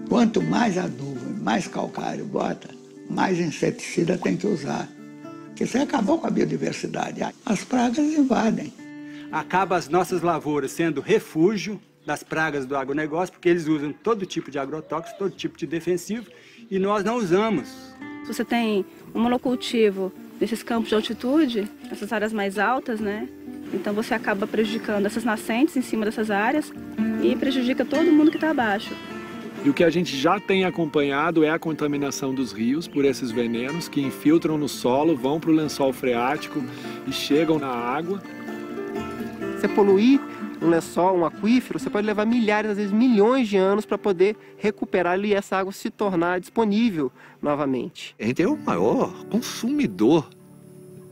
Quanto mais adubo, mais calcário bota, mais inseticida tem que usar. Porque você acabou com a biodiversidade. As pragas invadem. Acaba as nossas lavouras sendo refúgio das pragas do agronegócio, porque eles usam todo tipo de agrotóxico, todo tipo de defensivo, e nós não usamos. Se você tem um monocultivo nesses campos de altitude, nessas áreas mais altas, né? Então você acaba prejudicando essas nascentes em cima dessas áreas e prejudica todo mundo que está abaixo. E o que a gente já tem acompanhado é a contaminação dos rios por esses venenos que infiltram no solo, vão para o lençol freático e chegam na água. Você poluir um lençol, um aquífero, você pode levar milhares, às vezes milhões de anos para poder recuperar e essa água se tornar disponível novamente. A gente é o maior consumidor,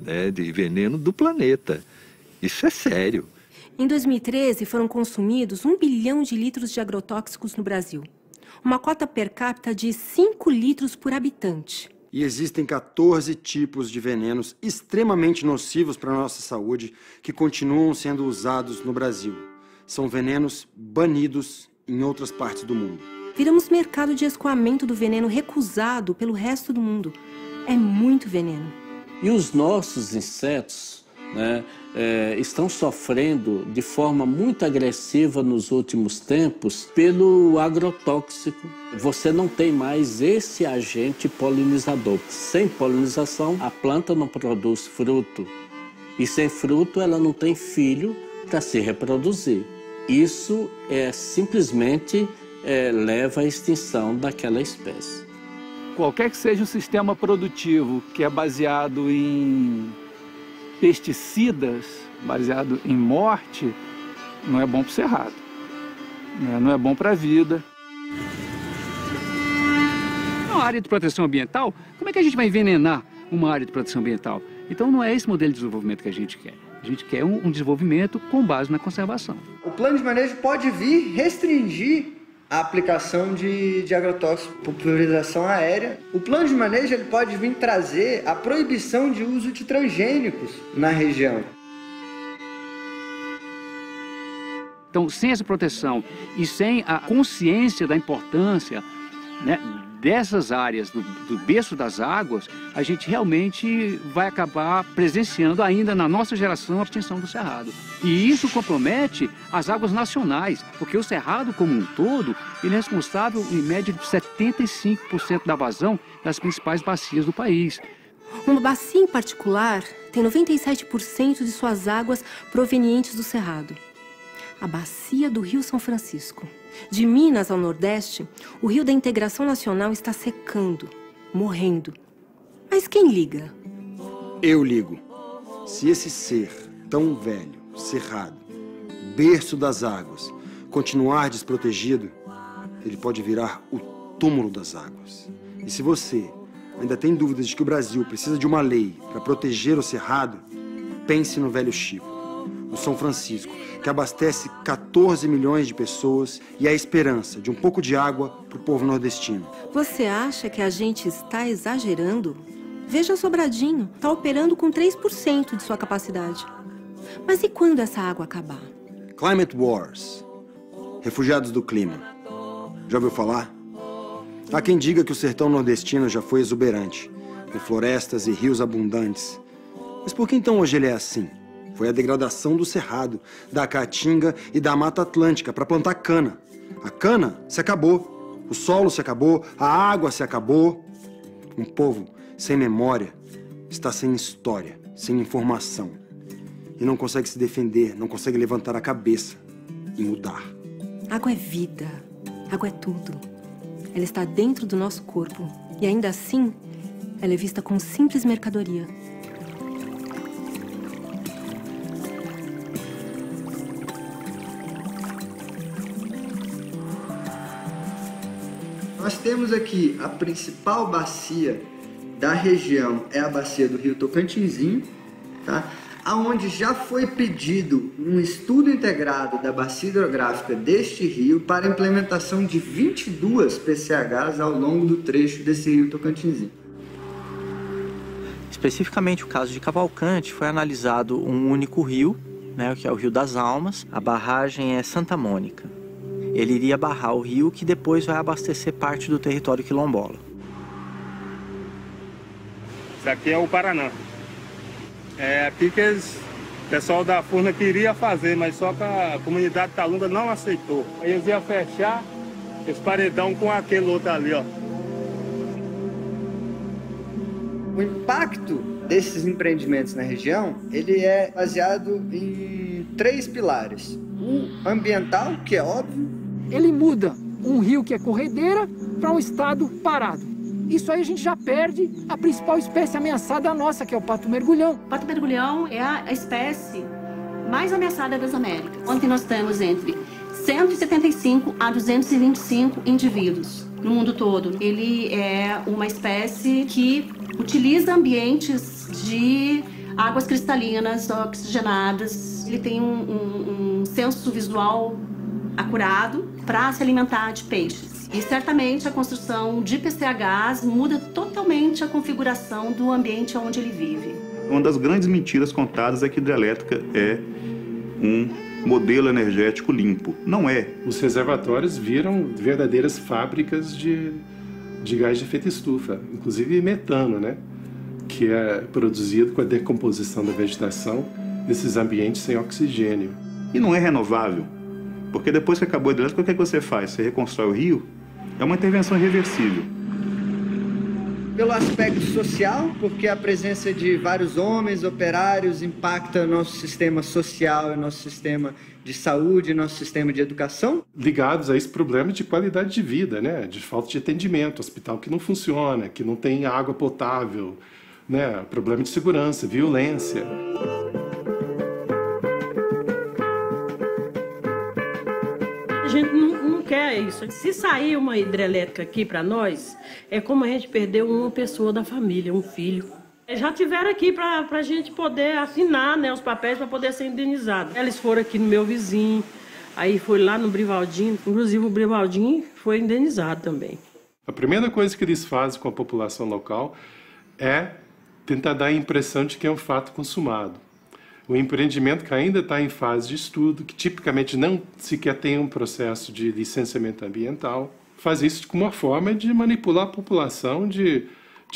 né, de veneno do planeta. Isso é sério. Em 2013, foram consumidos 1 bilhão de litros de agrotóxicos no Brasil. Uma cota per capita de 5 litros por habitante. E existem 14 tipos de venenos extremamente nocivos para a nossa saúde que continuam sendo usados no Brasil. São venenos banidos em outras partes do mundo. Viramos mercado de escoamento do veneno recusado pelo resto do mundo. É muito veneno. E os nossos insetos, né, estão sofrendo de forma muito agressiva nos últimos tempos pelo agrotóxico. Você não tem mais esse agente polinizador. Sem polinização, a planta não produz fruto. E sem fruto, ela não tem filho para se reproduzir. Isso simplesmente leva à extinção daquela espécie. Qualquer que seja o sistema produtivo que é baseado em pesticidas, baseado em morte, não é bom para o cerrado, não é bom para a vida. Uma área de proteção ambiental, como é que a gente vai envenenar uma área de proteção ambiental? Então não é esse modelo de desenvolvimento que a gente quer. A gente quer um desenvolvimento com base na conservação. O plano de manejo pode vir restringir a aplicação de agrotóxicos por pulverização aérea. O plano de manejo ele pode vir trazer a proibição de uso de transgênicos na região. Então, sem essa proteção e sem a consciência da importância, né, dessas áreas, do berço das águas, a gente realmente vai acabar presenciando ainda na nossa geração a extinção do cerrado. E isso compromete as águas nacionais, porque o cerrado como um todo, ele é responsável em média de 75% da vazão das principais bacias do país. Uma bacia em particular tem 97% de suas águas provenientes do cerrado. A bacia do Rio São Francisco. De Minas ao Nordeste, o Rio da Integração Nacional está secando, morrendo. Mas quem liga? Eu ligo. Se esse ser tão velho, cerrado, berço das águas, continuar desprotegido, ele pode virar o túmulo das águas. E se você ainda tem dúvidas de que o Brasil precisa de uma lei para proteger o cerrado, pense no velho Chico, o São Francisco, que abastece 14 milhões de pessoas e é a esperança de um pouco de água para o povo nordestino. Você acha que a gente está exagerando? Veja Sobradinho, está operando com 3% de sua capacidade. Mas e quando essa água acabar? Climate Wars. Refugiados do clima. Já ouviu falar? Há quem diga que o sertão nordestino já foi exuberante, com florestas e rios abundantes. Mas por que então hoje ele é assim? Foi a degradação do cerrado, da caatinga e da mata atlântica para plantar cana. A cana se acabou, o solo se acabou, a água se acabou. Um povo sem memória está sem história, sem informação. E não consegue se defender, não consegue levantar a cabeça e mudar. Água é vida, água é tudo. Ela está dentro do nosso corpo e ainda assim, ela é vista como simples mercadoria. Nós temos aqui a principal bacia da região, é a bacia do Rio Tocantinzinho, tá? Onde já foi pedido um estudo integrado da bacia hidrográfica deste rio para a implementação de 22 PCHs ao longo do trecho desse rio Tocantinzinho. Especificamente o caso de Cavalcante, foi analisado um único rio, né, que é o Rio das Almas. A barragem é Santa Mônica. Ele iria barrar o rio, que depois vai abastecer parte do território quilombola. Isso aqui é o Paraná. É aqui que o pessoal da Furna queria fazer, mas só que a comunidade Calunga não aceitou. Aí eles iam fechar esse paredão com aquele outro ali, ó. O impacto desses empreendimentos na região, ele é baseado em 3 pilares. O ambiental, que é óbvio. Ele muda um rio que é corredeira para um estado parado. Isso aí a gente já perde a principal espécie ameaçada nossa, que é o pato-mergulhão. O pato-mergulhão é a espécie mais ameaçada das Américas. Ontem nós temos entre 175 a 225 indivíduos no mundo todo. Ele é uma espécie que utiliza ambientes de águas cristalinas, oxigenadas. Ele tem um senso visual acurado para se alimentar de peixes. E certamente a construção de PCHs muda totalmente a configuração do ambiente onde ele vive. Uma das grandes mentiras contadas é que hidrelétrica é um modelo energético limpo. Não é. Os reservatórios viram verdadeiras fábricas de gás de efeito estufa, inclusive metano, né? Que é produzido com a decomposição da vegetação nesses ambientes sem oxigênio. E não é renovável, porque depois que acabou a hidrelétrica, o que é que você faz? Você reconstrói o rio? É uma intervenção irreversível. Pelo aspecto social, porque a presença de vários homens operários impacta nosso sistema social, nosso sistema de saúde, nosso sistema de educação. Ligados a esse problema de qualidade de vida, né? De falta de atendimento, hospital que não funciona, que não tem água potável, né? Problema de segurança, violência. A gente não quer isso. Se sair uma hidrelétrica aqui para nós, é como a gente perder uma pessoa da família, um filho. Já tiveram aqui para a gente poder assinar, né, os papéis para poder ser indenizado. Eles foram aqui no meu vizinho, Aí foi lá no Brivaldinho, inclusive o Brivaldinho foi indenizado também. A primeira coisa que eles fazem com a população local é tentar dar a impressão de que é um fato consumado. O empreendimento que ainda está em fase de estudo, que tipicamente não sequer tem um processo de licenciamento ambiental, faz isso como uma forma de manipular a população, de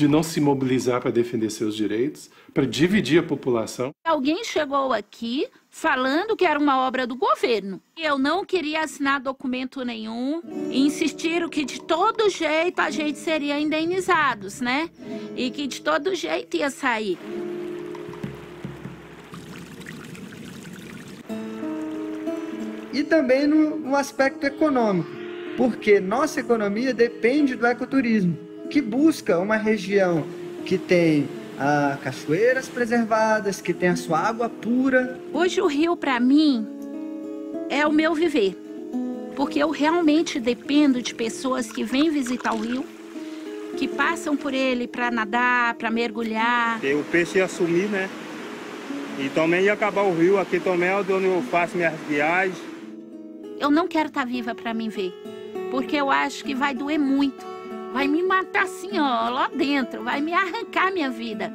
não se mobilizar para defender seus direitos, para dividir a população. Alguém chegou aqui falando que era uma obra do governo. Eu não queria assinar documento nenhum e insistiram que de todo jeito a gente seria indenizados, né? E que de todo jeito ia sair. E também no aspecto econômico, porque nossa economia depende do ecoturismo, que busca uma região que tem cachoeiras preservadas, que tem a sua água pura. Hoje o rio, para mim, é o meu viver, porque eu realmente dependo de pessoas que vêm visitar o rio, que passam por ele para nadar, para mergulhar. E o peixe ia sumir, né? E também ia acabar o rio, aqui também é onde eu faço minhas viagens. Eu não quero estar viva para me ver, porque eu acho que vai doer muito. Vai me matar assim, ó, lá dentro, vai me arrancar minha vida.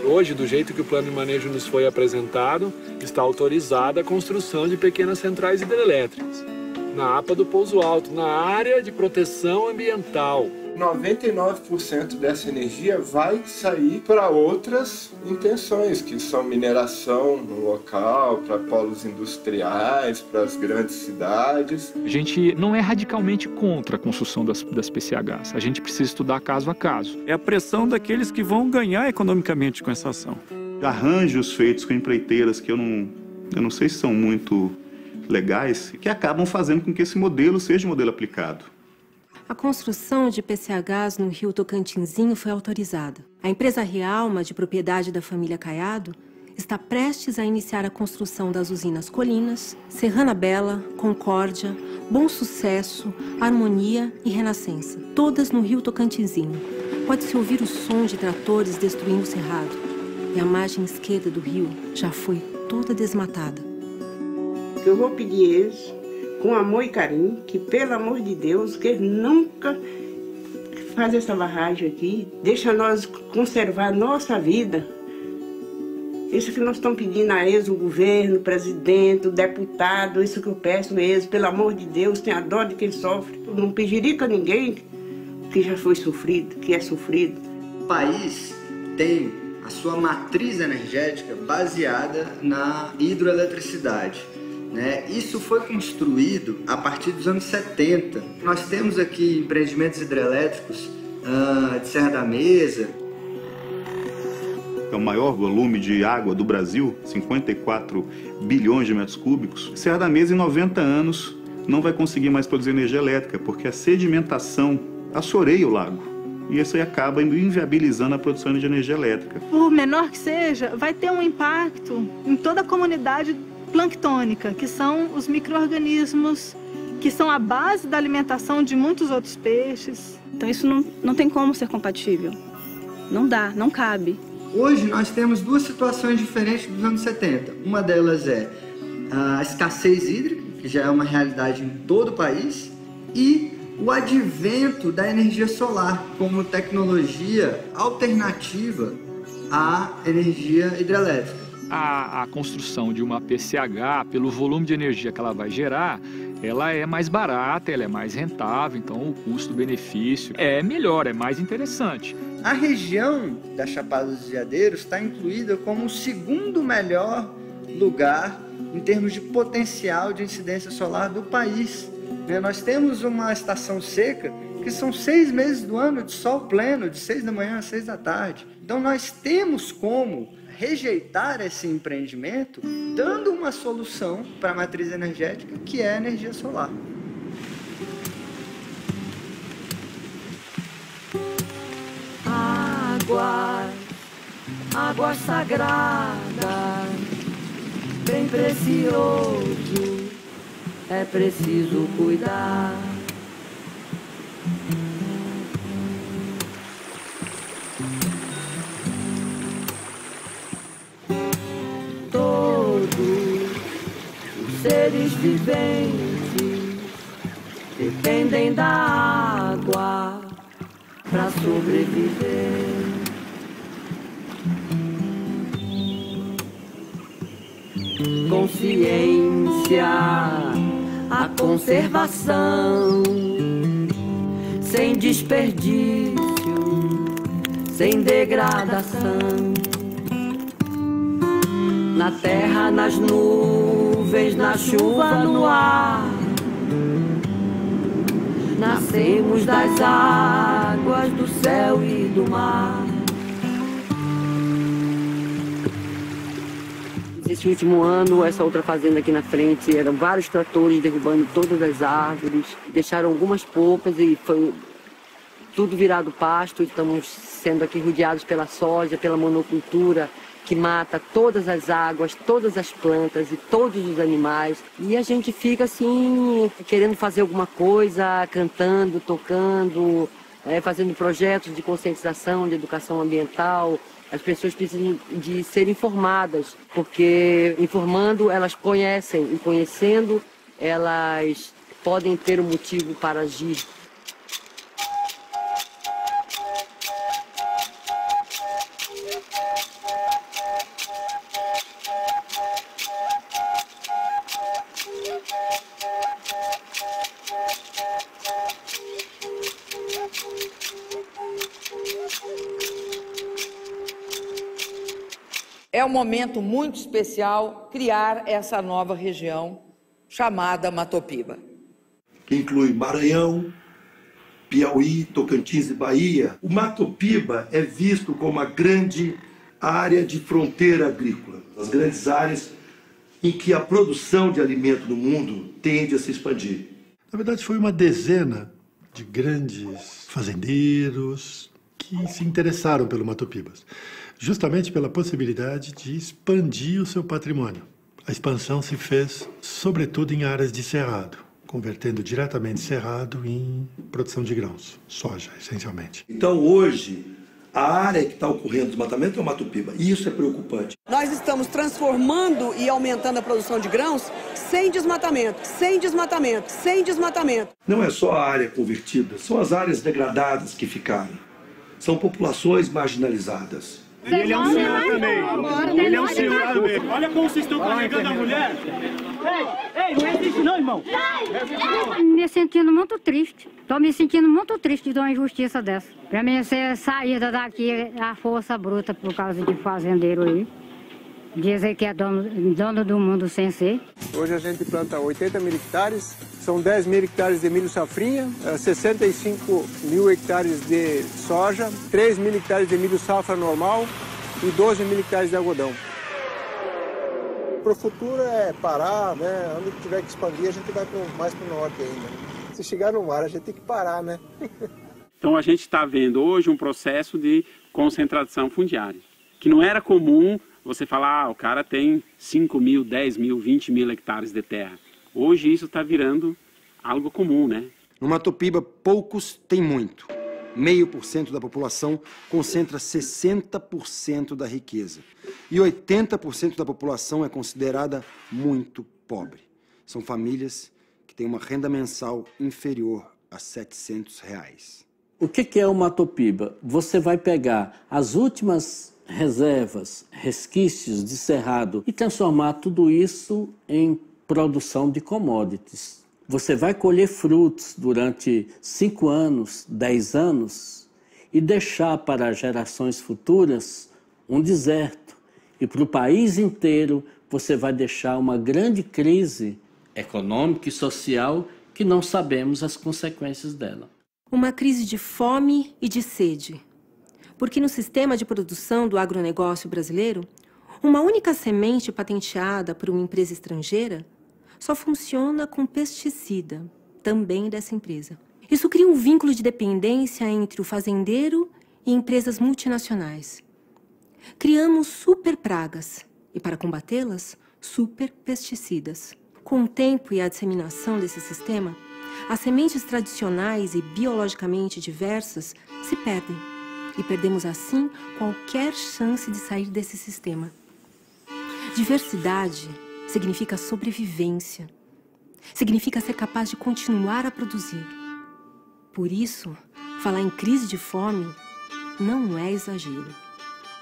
Hoje, do jeito que o plano de manejo nos foi apresentado, está autorizada a construção de pequenas centrais hidrelétricas na APA do Pouso Alto, na área de proteção ambiental. 99% dessa energia vai sair para outras intenções, que são mineração no local, para polos industriais, para as grandes cidades. A gente não é radicalmente contra a construção das PCHs, a gente precisa estudar caso a caso. É a pressão daqueles que vão ganhar economicamente com essa ação. Arranjos feitos com empreiteiras que eu não sei se são muito legais, que acabam fazendo com que esse modelo seja um modelo aplicado. A construção de PCHs no rio Tocantinzinho foi autorizada. A empresa Rialma, de propriedade da família Caiado, está prestes a iniciar a construção das usinas Colinas, Serrana Bela, Concórdia, Bom Sucesso, Harmonia e Renascença, todas no rio Tocantinzinho. Pode-se ouvir o som de tratores destruindo o cerrado. E a margem esquerda do rio já foi toda desmatada. Eu vou pedir eles, com amor e carinho, que pelo amor de Deus, que eles nunca fazem essa barragem aqui, deixa nós conservar a nossa vida. Isso que nós estamos pedindo a eles, o governo, o presidente, o deputado, isso que eu peço a eles, pelo amor de Deus, tenha dó de quem sofre. Eu não pediria a ninguém que já foi sofrido, que é sofrido. O país tem a sua matriz energética baseada na hidroeletricidade. Isso foi construído a partir dos anos 70. Nós temos aqui empreendimentos hidrelétricos de Serra da Mesa. É o maior volume de água do Brasil, 54 bilhões de metros cúbicos. Serra da Mesa, em 90 anos, não vai conseguir mais produzir energia elétrica, porque a sedimentação assoreia o lago. E isso aí acaba inviabilizando a produção de energia elétrica. Por menor que seja, vai ter um impacto em toda a comunidade planctônica, que são os micro-organismos que são a base da alimentação de muitos outros peixes. Então isso não tem como ser compatível. Não dá, não cabe. Hoje nós temos duas situações diferentes dos anos 70. Uma delas é a escassez hídrica, que já é uma realidade em todo o país, e o advento da energia solar como tecnologia alternativa à energia hidrelétrica. A construção de uma PCH, pelo volume de energia que ela vai gerar, ela é mais barata, ela é mais rentável, então o custo-benefício é melhor, é mais interessante. A região da Chapada dos Veadeiros está incluída como o segundo melhor lugar em termos de potencial de incidência solar do país. Nós temos uma estação seca que são 6 meses do ano de sol pleno, de 6 da manhã às 6 da tarde. Então nós temos como rejeitar esse empreendimento, dando uma solução para a matriz energética, que é a energia solar. Água sagrada, bem precioso, é preciso cuidar. seres viventes dependem da água para sobreviver. Consciência, a conservação, sem desperdício, sem degradação. Na terra, nas nuvens, na chuva, no ar, nascemos das águas do céu e do mar. Esse último ano, essa outra fazenda aqui na frente, eram vários tratores derrubando todas as árvores, deixaram algumas polpas e foi tudo virado pasto. Estamos sendo aqui rodeados pela soja, pela monocultura, que mata todas as águas, todas as plantas e todos os animais. E a gente fica assim, querendo fazer alguma coisa, cantando, tocando, fazendo projetos de conscientização, de educação ambiental. As pessoas precisam de ser informadas, porque informando elas conhecem, e conhecendo elas podem ter um motivo para agir. É um momento muito especial criar essa nova região chamada Matopiba. Que inclui Maranhão, Piauí, Tocantins e Bahia. O Matopiba é visto como a grande área de fronteira agrícola, as grandes áreas em que a produção de alimento no mundo tende a se expandir. Na verdade, foi uma dezena de grandes fazendeiros que se interessaram pelo Matopibas, justamente pela possibilidade de expandir o seu patrimônio. A expansão se fez, sobretudo, em áreas de cerrado, convertendo diretamente cerrado em produção de grãos, soja, essencialmente. Então, hoje, a área que está ocorrendo o desmatamento é o Matopiba, e isso é preocupante. Nós estamos transformando e aumentando a produção de grãos sem desmatamento, sem desmatamento, sem desmatamento. Não é só a área convertida, são as áreas degradadas que ficaram. São populações marginalizadas. E ele é um senhor também. Ele é um senhor também. Olha como vocês estão carregando a mulher. Ei, não existe não, irmão. Me sentindo muito triste. Estou me sentindo muito triste de uma injustiça dessa. Para mim, ser saída daqui a força bruta por causa de fazendeiro aí. Dizer que é dono do mundo sem ser. Hoje a gente planta 80 mil hectares, são 10 mil hectares de milho safrinha, 65 mil hectares de soja, 3 mil hectares de milho safra normal e 12 mil hectares de algodão. Para o futuro é parar, né? Onde tiver que expandir, a gente vai mais para o norte ainda. Se chegar no mar, a gente tem que parar, né? Então a gente está vendo hoje um processo de concentração fundiária, que não era comum. Você fala, o cara tem 5 mil, 10 mil, 20 mil hectares de terra. Hoje isso está virando algo comum, né? No Matopiba, poucos têm muito. 0,5% da população concentra 60% da riqueza. E 80% da população é considerada muito pobre. São famílias que têm uma renda mensal inferior a R$ 700. O que é o Matopiba? Você vai pegar as últimas reservas, resquícios de cerrado e transformar tudo isso em produção de commodities. Você vai colher frutos durante 5 anos, 10 anos e deixar para gerações futuras um deserto. E para o país inteiro você vai deixar uma grande crise econômica e social que não sabemos as consequências dela. Uma crise de fome e de sede. Porque no sistema de produção do agronegócio brasileiro, uma única semente patenteada por uma empresa estrangeira só funciona com pesticida, também dessa empresa. Isso cria um vínculo de dependência entre o fazendeiro e empresas multinacionais. Criamos super pragas e, para combatê-las, super pesticidas. Com o tempo e a disseminação desse sistema, as sementes tradicionais e biologicamente diversas se perdem. E perdemos, assim, qualquer chance de sair desse sistema. Diversidade significa sobrevivência. Significa ser capaz de continuar a produzir. Por isso, falar em crise de fome não é exagero.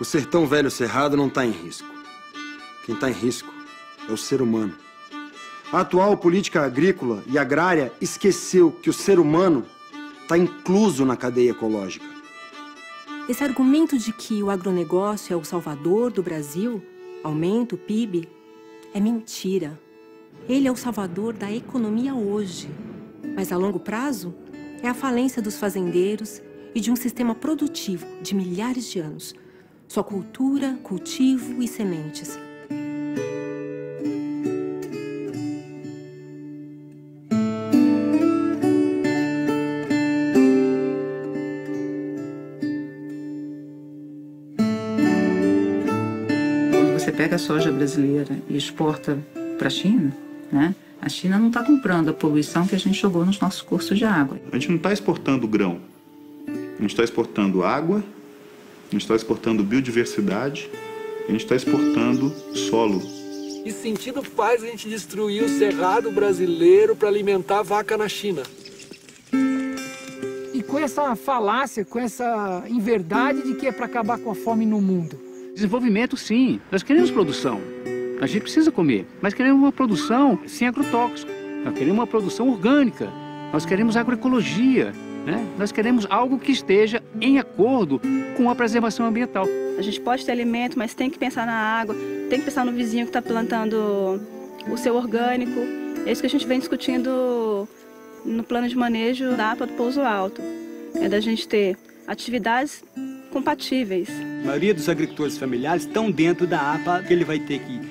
O sertão velho cerrado não está em risco. Quem está em risco é o ser humano. A atual política agrícola e agrária esqueceu que o ser humano está incluso na cadeia ecológica. Esse argumento de que o agronegócio é o salvador do Brasil, aumenta o PIB, é mentira. Ele é o salvador da economia hoje, mas a longo prazo é a falência dos fazendeiros e de um sistema produtivo de milhares de anos. Só cultura, cultivo e sementes. Você pega a soja brasileira e exporta para a China, né? A China não está comprando a poluição que a gente jogou nos nossos cursos de água. A gente não está exportando grão, a gente está exportando água, a gente está exportando biodiversidade, a gente está exportando solo. Que sentido faz a gente destruir o cerrado brasileiro para alimentar a vaca na China? E com essa falácia, com essa inverdade de que é para acabar com a fome no mundo. Desenvolvimento, sim. Nós queremos produção. A gente precisa comer, mas queremos uma produção sem agrotóxico. Nós queremos uma produção orgânica. Nós queremos agroecologia, né? Nós queremos algo que esteja em acordo com a preservação ambiental. A gente pode ter alimento, mas tem que pensar na água, tem que pensar no vizinho que está plantando o seu orgânico. É isso que a gente vem discutindo no plano de manejo da APA do Pouso Alto. É da gente ter atividades compatíveis. A maioria dos agricultores familiares estão dentro da APA, que ele vai ter que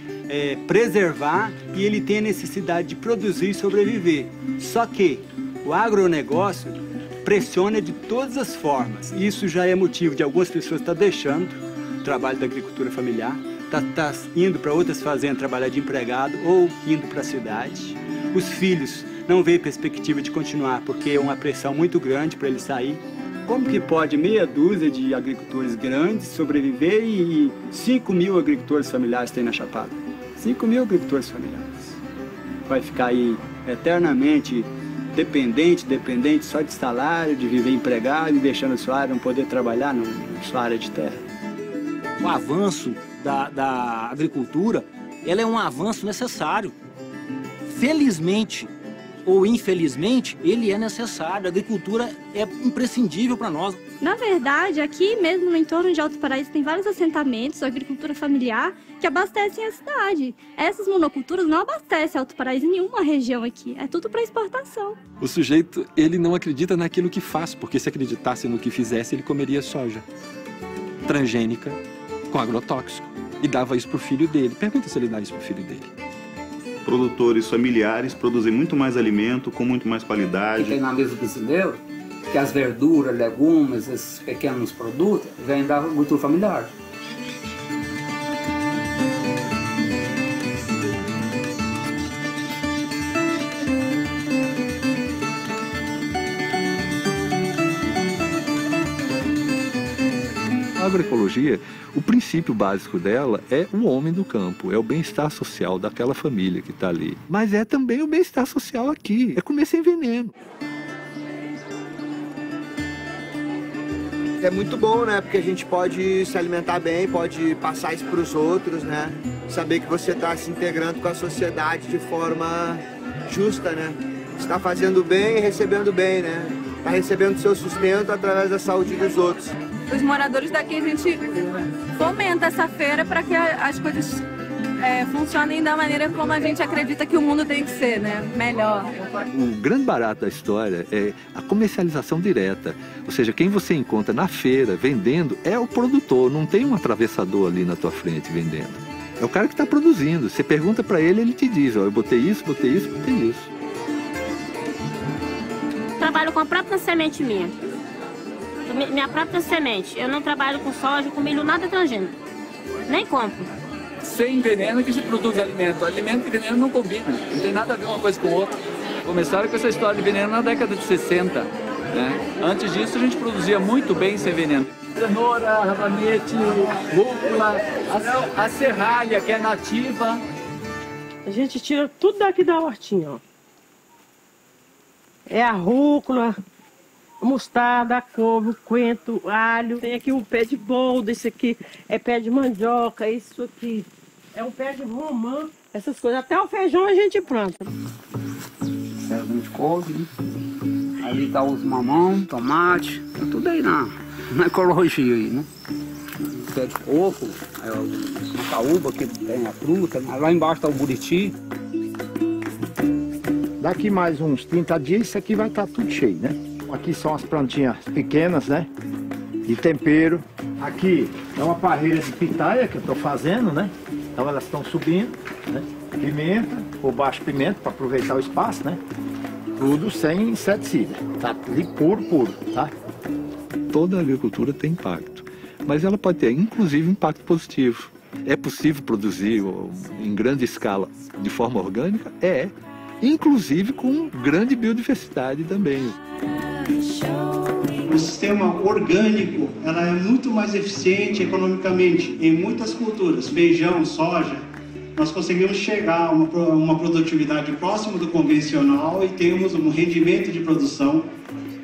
preservar e ele tem a necessidade de produzir e sobreviver. Só que o agronegócio pressiona de todas as formas. Isso já é motivo de algumas pessoas estar deixando o trabalho da agricultura familiar, tá indo para outras fazendas trabalhar de empregado ou indo para a cidade. Os filhos não veem perspectiva de continuar porque é uma pressão muito grande para eles sair. Como que pode meia dúzia de agricultores grandes sobreviver e 5 mil agricultores familiares tem na Chapada? 5 mil agricultores familiares. Vai ficar aí eternamente dependente só de salário, de viver empregado e deixando o salário não poder trabalhar na sua área de terra. O avanço da agricultura, ela é um avanço necessário. Felizmente ou infelizmente, ele é necessário. A agricultura é imprescindível para nós. Na verdade, aqui mesmo no entorno de Alto Paraíso tem vários assentamentos, agricultura familiar, que abastecem a cidade. Essas monoculturas não abastecem Alto Paraíso em nenhuma região aqui. É tudo para exportação. O sujeito, ele não acredita naquilo que faz, porque se acreditasse no que fizesse, ele comeria soja transgênica com agrotóxico e dava isso para o filho dele. Pergunta se ele dá isso para o filho dele. Produtores familiares produzem muito mais alimento, com muito mais qualidade. Que tem na mesa brasileira, que as verduras, legumes, esses pequenos produtos, vêm da agricultura familiar. A agroecologia, o princípio básico dela é o homem do campo, é o bem-estar social daquela família que está ali. Mas é também o bem-estar social aqui, é comer sem veneno. É muito bom, né? Porque a gente pode se alimentar bem, pode passar isso para os outros, né? Saber que você está se integrando com a sociedade de forma justa, né? Você está fazendo bem e recebendo bem, né? Está recebendo seu sustento através da saúde dos outros. Os moradores daqui, a gente fomenta essa feira para que as coisas funcionem da maneira como a gente acredita que o mundo tem que ser, né? Melhor. O grande barato da história é a comercialização direta. Ou seja, quem você encontra na feira vendendo é o produtor, não tem um atravessador ali na tua frente vendendo. É o cara que está produzindo. Você pergunta para ele, ele te diz, ó, eu botei isso, botei isso, botei isso. Trabalho com a própria semente minha. Minha própria semente. Eu não trabalho com soja, com milho, nada transgênico. Nem compro. Sem veneno que se produz alimento. Alimento e veneno não combinam. Não tem nada a ver uma coisa com outra. Começaram com essa história de veneno na década de 60. Né? Antes disso, a gente produzia muito bem sem veneno. Cenoura, rabanete, rúcula, a serralha, que é nativa. A gente tira tudo daqui da hortinha, ó. É a rúcula, a mostarda, a couve, o coentro, o alho. Tem aqui um pé de boldo, esse aqui é pé de mandioca, isso aqui é um pé de romã, essas coisas. Até o feijão a gente planta. Pé de couve, né? Ali tá os mamão, tomate, tá tudo aí na ecologia aí, né? Pé de coco, uma caúba que tem a fruta, lá embaixo tá o buriti. Daqui mais uns 30 dias isso aqui vai estar tudo cheio, né? Aqui são as plantinhas pequenas, né? De tempero. Aqui é uma parreira de pitaia que eu estou fazendo, né? Então elas estão subindo, né? Pimenta, por baixo pimenta, para aproveitar o espaço, né? Tudo sem inseticida, tá? Ali puro, tá? Toda a agricultura tem impacto, mas ela pode ter, inclusive, impacto positivo. É possível produzir em grande escala de forma orgânica? É. Inclusive com grande biodiversidade também. O sistema orgânico ela é muito mais eficiente economicamente. Em muitas culturas, feijão, soja, nós conseguimos chegar a uma produtividade próxima do convencional e temos um rendimento de produção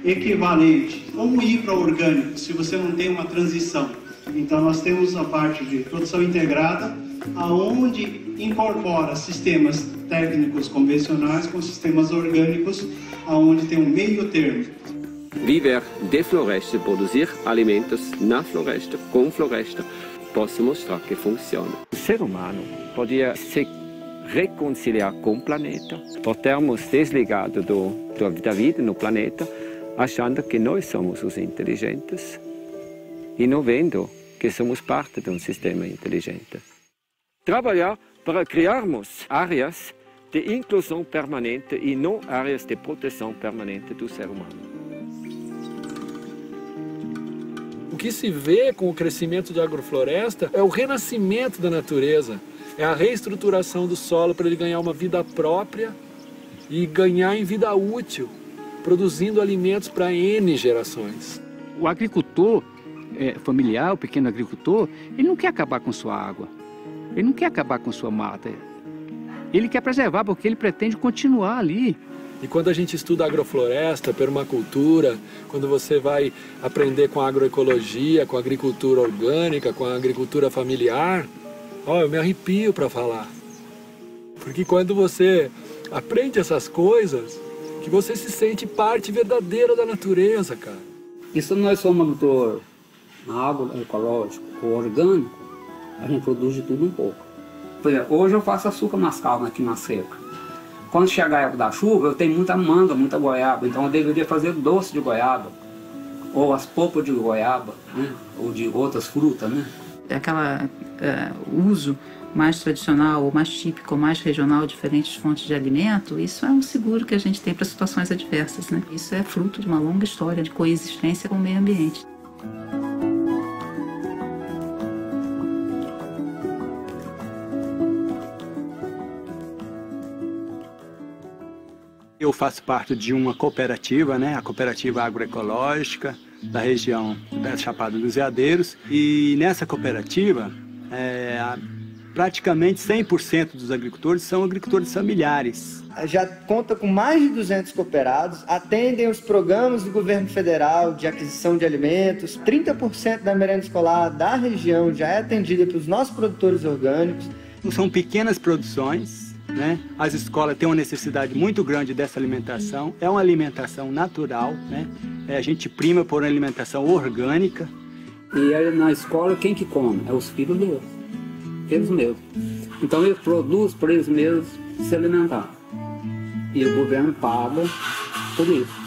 equivalente. Como ir para o orgânico se você não tem uma transição? Então nós temos a parte de produção integrada, aonde incorpora sistemas técnicos convencionais com sistemas orgânicos, aonde tem um meio termo. Viver de floresta, produzir alimentos na floresta, com floresta, posso mostrar que funciona. O ser humano podia se reconciliar com o planeta, por termos desligado da vida no planeta, achando que nós somos os inteligentes e não vendo que somos parte de um sistema inteligente. Trabalhar para criarmos áreas de inclusão permanente e não áreas de proteção permanente do ser humano. O que se vê com o crescimento de agrofloresta é o renascimento da natureza, é a reestruturação do solo para ele ganhar uma vida própria e ganhar em vida útil, produzindo alimentos para N gerações. O agricultor familiar, o pequeno agricultor, ele não quer acabar com sua água. Ele não quer acabar com sua mata. Ele quer preservar porque ele pretende continuar ali. E quando a gente estuda agrofloresta, permacultura, quando você vai aprender com a agroecologia, com a agricultura orgânica, com a agricultura familiar, eu me arrepio para falar. Porque quando você aprende essas coisas, que você se sente parte verdadeira da natureza, cara. E se nós somos agricultor agroecológico ou orgânico, a gente produz de tudo um pouco. Por exemplo, hoje eu faço açúcar mascavo aqui na seca. Quando chegar a época da chuva, eu tenho muita manga, muita goiaba, então eu deveria fazer doce de goiaba, ou as polpas de goiaba, né? Ou de outras frutas, né? Aquela uso mais tradicional, ou mais típico, ou mais regional, diferentes fontes de alimento, isso é um seguro que a gente tem para situações adversas, né? Isso é fruto de uma longa história de coexistência com o meio ambiente. Eu faço parte de uma cooperativa, né? A Cooperativa Agroecológica da região da Chapada dos Veadeiros. E nessa cooperativa, praticamente 100% dos agricultores são agricultores familiares. Já conta com mais de 200 cooperados, atendem os programas do governo federal de aquisição de alimentos. 30% da merenda escolar da região já é atendida pelos nossos produtores orgânicos. São pequenas produções, né? As escolas têm uma necessidade muito grande dessa alimentação. É uma alimentação natural, né? A gente prima por uma alimentação orgânica. E aí, na escola, quem que come? É os filhos deles. Eles mesmos. Então eles produzem para eles mesmos se alimentar. E o governo paga por isso.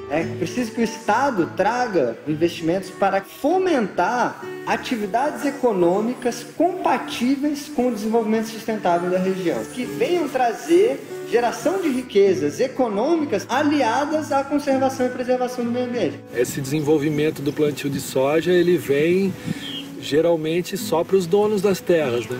É preciso que o Estado traga investimentos para fomentar atividades econômicas compatíveis com o desenvolvimento sustentável da região, que venham trazer geração de riquezas econômicas aliadas à conservação e preservação do meio ambiente. Esse desenvolvimento do plantio de soja, ele vem geralmente só para os donos das terras, né?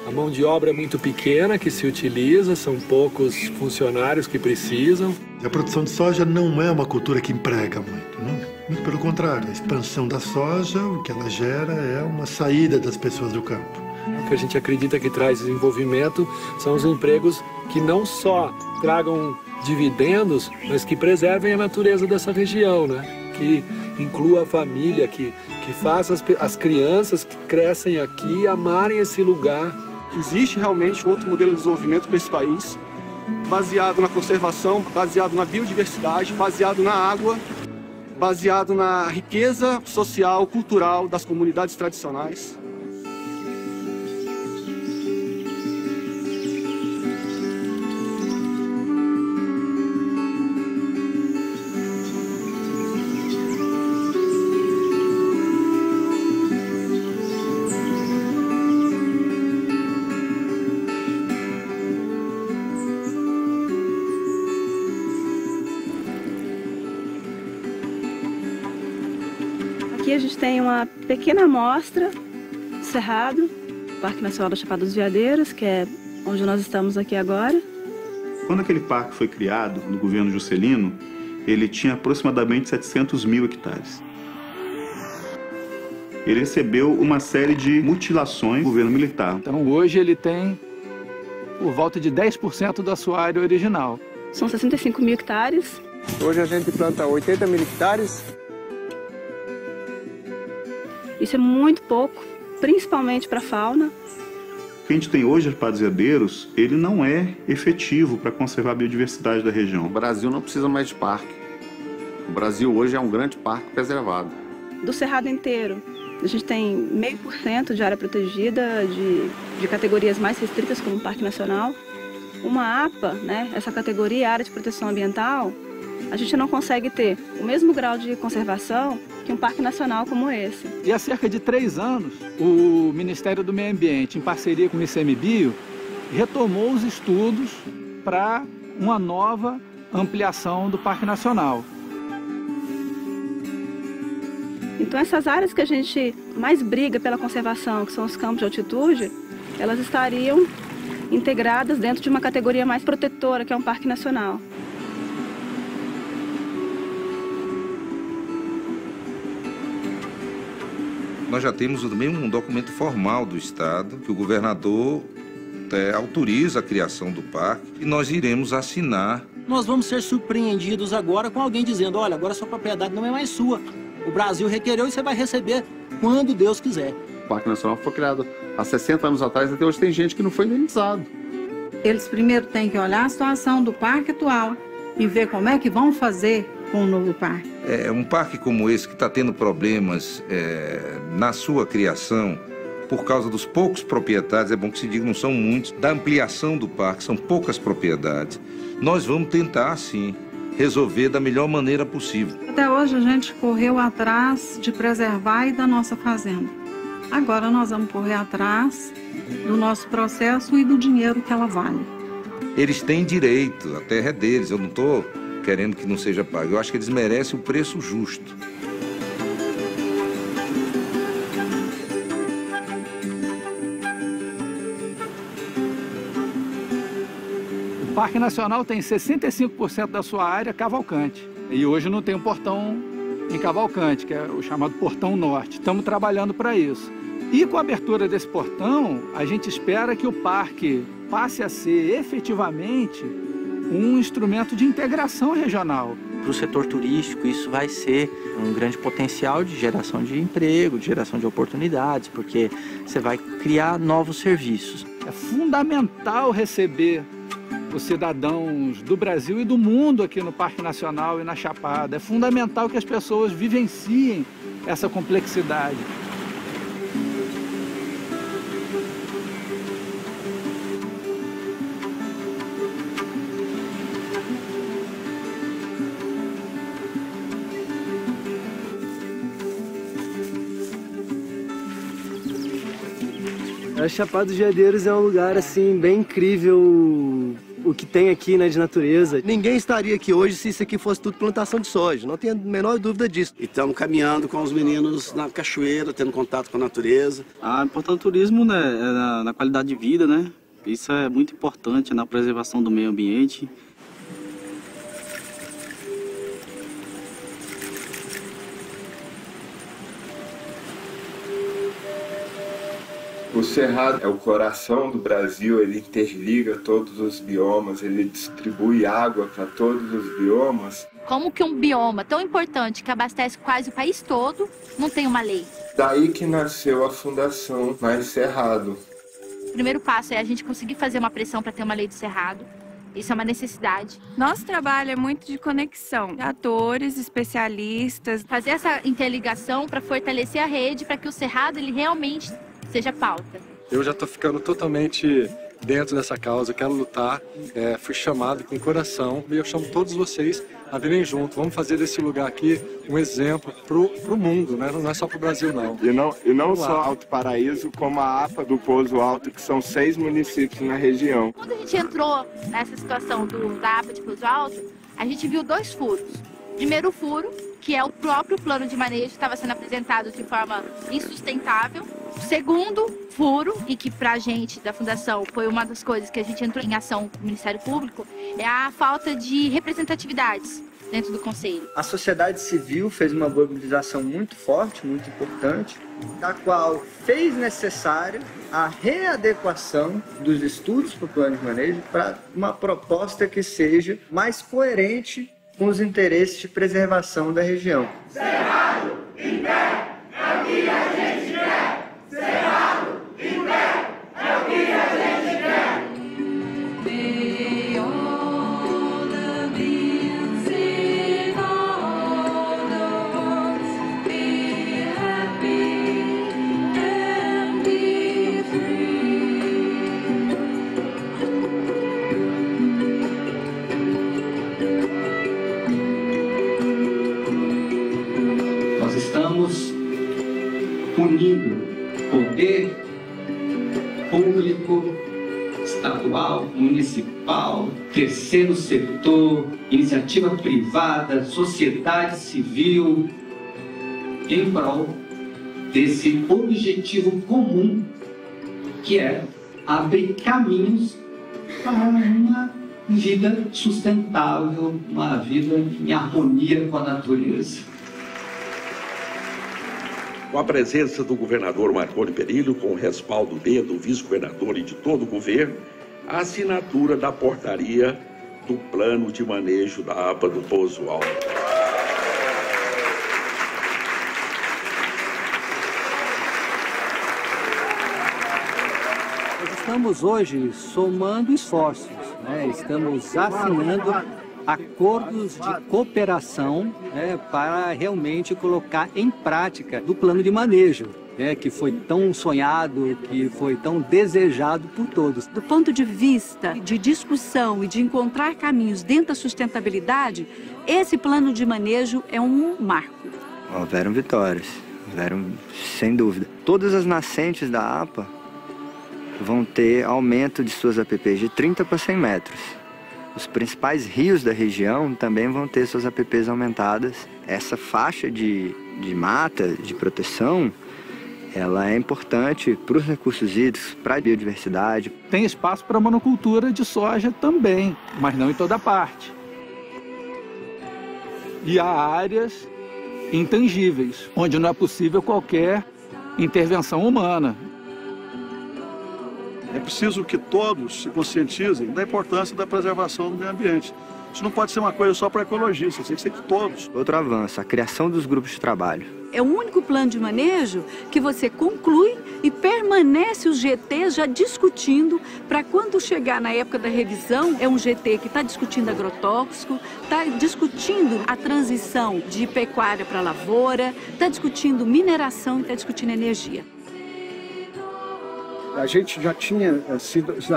A mão de obra é muito pequena que se utiliza, são poucos funcionários que precisam. A produção de soja não é uma cultura que emprega muito, não? Muito pelo contrário, a expansão da soja, o que ela gera é uma saída das pessoas do campo. O que a gente acredita que traz desenvolvimento são os empregos que não só tragam dividendos, mas que preservem a natureza dessa região, né? Que inclua a família, que faça as crianças que crescem aqui amarem esse lugar. Existe realmente outro modelo de desenvolvimento para esse país, baseado na conservação, baseado na biodiversidade, baseado na água, baseado na riqueza social, cultural das comunidades tradicionais. Aqui a gente tem uma pequena amostra do Cerrado, Parque Nacional da Chapada dos Veadeiros, que é onde nós estamos aqui agora. Quando aquele parque foi criado, no governo Juscelino, ele tinha aproximadamente 700 mil hectares. Ele recebeu uma série de mutilações do governo militar. Então hoje ele tem por volta de 10% da sua área original. São 65 mil hectares. Hoje a gente planta 80 mil hectares. Isso é muito pouco, principalmente para a fauna. O que a gente tem hoje, Chapada dos Veadeiros, ele não é efetivo para conservar a biodiversidade da região. O Brasil não precisa mais de parque. O Brasil hoje é um grande parque preservado. Do Cerrado inteiro, a gente tem 0,5% de área protegida, de categorias mais restritas, como o Parque Nacional. Uma APA, né, essa categoria, Área de Proteção Ambiental, a gente não consegue ter o mesmo grau de conservação que um parque nacional como esse. E há cerca de 3 anos, o Ministério do Meio Ambiente, em parceria com o ICMBio, retomou os estudos para uma nova ampliação do Parque Nacional. Então essas áreas que a gente mais briga pela conservação, que são os campos de altitude, elas estariam integradas dentro de uma categoria mais protetora, que é um parque nacional. Nós já temos também um documento formal do Estado, que o governador autoriza a criação do parque, e nós iremos assinar. Nós vamos ser surpreendidos agora com alguém dizendo, olha, agora sua propriedade não é mais sua. O Brasil requereu e você vai receber quando Deus quiser. O Parque Nacional foi criado há 60 anos atrás, até hoje tem gente que não foi indenizado. Eles primeiro têm que olhar a situação do parque atual e ver como é que vão fazer com o novo parque. Um parque como esse, que está tendo problemas na sua criação, por causa dos poucos proprietários, é bom que se diga, não são muitos, da ampliação do parque, são poucas propriedades. Nós vamos tentar, sim, resolver da melhor maneira possível. Até hoje a gente correu atrás de preservar e da nossa fazenda. Agora nós vamos correr atrás do nosso processo e do dinheiro que ela vale. Eles têm direito, a terra é deles, eu não estou querendo que não seja pago. Eu acho que eles merecem o preço justo. O Parque Nacional tem 65% da sua área Cavalcante. E hoje não tem um portão em Cavalcante, que é o chamado Portão Norte. Estamos trabalhando para isso. E com a abertura desse portão, a gente espera que o parque passe a ser efetivamente um instrumento de integração regional. Para o setor turístico, isso vai ser um grande potencial de geração de emprego, de geração de oportunidades, porque você vai criar novos serviços. É fundamental receber os cidadãos do Brasil e do mundo aqui no Parque Nacional e na Chapada. É fundamental que as pessoas vivenciem essa complexidade. A Chapada dos Veadeiros é um lugar assim bem incrível, o que tem aqui, né, de natureza. Ninguém estaria aqui hoje se isso aqui fosse tudo plantação de soja, não tenho a menor dúvida disso. E estamos caminhando com os meninos na cachoeira, tendo contato com a natureza. A importância do turismo, né, é na qualidade de vida, né? Isso é muito importante na preservação do meio ambiente. O Cerrado é o coração do Brasil, ele interliga todos os biomas, ele distribui água para todos os biomas. Como que um bioma tão importante que abastece quase o país todo não tem uma lei? Daí que nasceu a Fundação Mais Cerrado. O primeiro passo é a gente conseguir fazer uma pressão para ter uma lei do Cerrado. Isso é uma necessidade. Nosso trabalho é muito de conexão, atores, especialistas. Fazer essa interligação para fortalecer a rede, para que o Cerrado ele realmente seja pauta. Eu já estou ficando totalmente dentro dessa causa, quero lutar, fui chamado com o coração e eu chamo todos vocês a virem junto. Vamos fazer desse lugar aqui um exemplo pro mundo, né? Não é só pro Brasil, não. E não só Alto Paraíso, como a APA do Pouso Alto, que são 6 municípios na região. Quando a gente entrou nessa situação da APA de Pouso Alto, a gente viu 2 furos. Primeiro furo, que é o próprio plano de manejo que estava sendo apresentado de forma insustentável. O segundo furo, e que pra gente da Fundação foi uma das coisas que a gente entrou em ação com o Ministério Público, é a falta de representatividades dentro do Conselho. A sociedade civil fez uma mobilização muito forte, muito importante, da qual fez necessária a readequação dos estudos para o plano de manejo para uma proposta que seja mais coerente com os interesses de preservação da região. Cerrado em pé, é o que a gente quer! Cerrado em pé, é o que a gente quer! May all the beings in all the worlds be happy and be free. Nós estamos unindo poder público, estadual, municipal, terceiro setor, iniciativa privada, sociedade civil, em prol desse objetivo comum, que é abrir caminhos para uma vida sustentável, uma vida em harmonia com a natureza. Com a presença do governador Marconi Perillo, com o respaldo do vice-governador e de todo o governo, a assinatura da portaria do plano de manejo da APA do Pouso Alto. Nós estamos hoje somando esforços, né? Estamos assinando acordos de cooperação, né, para realmente colocar em prática do plano de manejo, né, que foi tão sonhado, que foi tão desejado por todos. Do ponto de vista de discussão e de encontrar caminhos dentro da sustentabilidade, esse plano de manejo é um marco. Houveram vitórias, houveram sem dúvida. Todas as nascentes da APA vão ter aumento de suas APPs de 30 para 100 metros. Os principais rios da região também vão ter suas APPs aumentadas. Essa faixa de mata, de proteção, ela é importante para os recursos hídricos, para a biodiversidade. Tem espaço para monocultura de soja também, mas não em toda parte. E há áreas intangíveis, onde não é possível qualquer intervenção humana. É preciso que todos se conscientizem da importância da preservação do meio ambiente. Isso não pode ser uma coisa só para ecologistas, tem que ser de todos. Outro avanço, a criação dos grupos de trabalho. É o único plano de manejo que você conclui e permanece os GTs já discutindo para quando chegar na época da revisão, é um GT que está discutindo agrotóxico, está discutindo a transição de pecuária para lavoura, está discutindo mineração e está discutindo energia. A gente já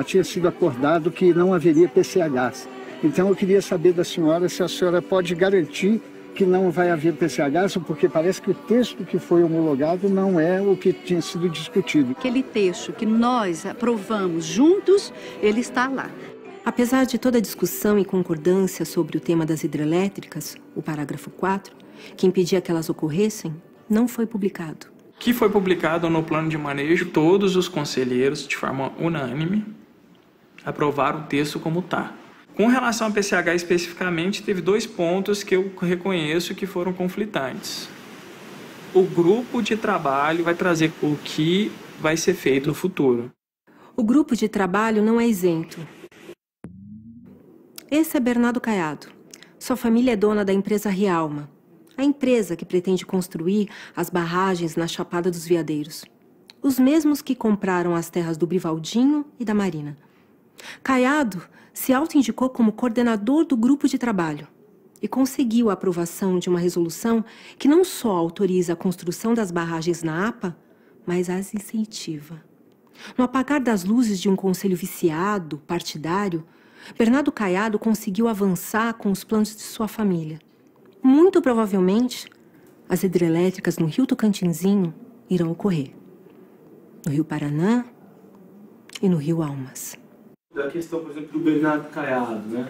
tinha sido acordado que não haveria PCHs. Então eu queria saber da senhora se a senhora pode garantir que não vai haver PCHs, porque parece que o texto que foi homologado não é o que tinha sido discutido. Aquele texto que nós aprovamos juntos, ele está lá. Apesar de toda a discussão e concordância sobre o tema das hidrelétricas, o parágrafo 4, que impedia que elas ocorressem, não foi publicado. Que foi publicado no plano de manejo, todos os conselheiros, de forma unânime, aprovaram o texto como está. Com relação ao PCH especificamente, teve 2 pontos que eu reconheço que foram conflitantes. O grupo de trabalho vai trazer o que vai ser feito no futuro. O grupo de trabalho não é isento. Esse é Bernardo Caiado. Sua família é dona da empresa Rialma, a empresa que pretende construir as barragens na Chapada dos Veadeiros. Os mesmos que compraram as terras do Brivaldinho e da Marina. Caiado se auto-indicou como coordenador do grupo de trabalho e conseguiu a aprovação de uma resolução que não só autoriza a construção das barragens na APA, mas as incentiva. No apagar das luzes de um conselho viciado, partidário, Bernardo Caiado conseguiu avançar com os planos de sua família. Muito provavelmente, as hidrelétricas no Rio Tocantinzinho irão ocorrer. No Rio Paraná e no Rio Almas. Da questão, por exemplo, do Bernardo Caiado, né?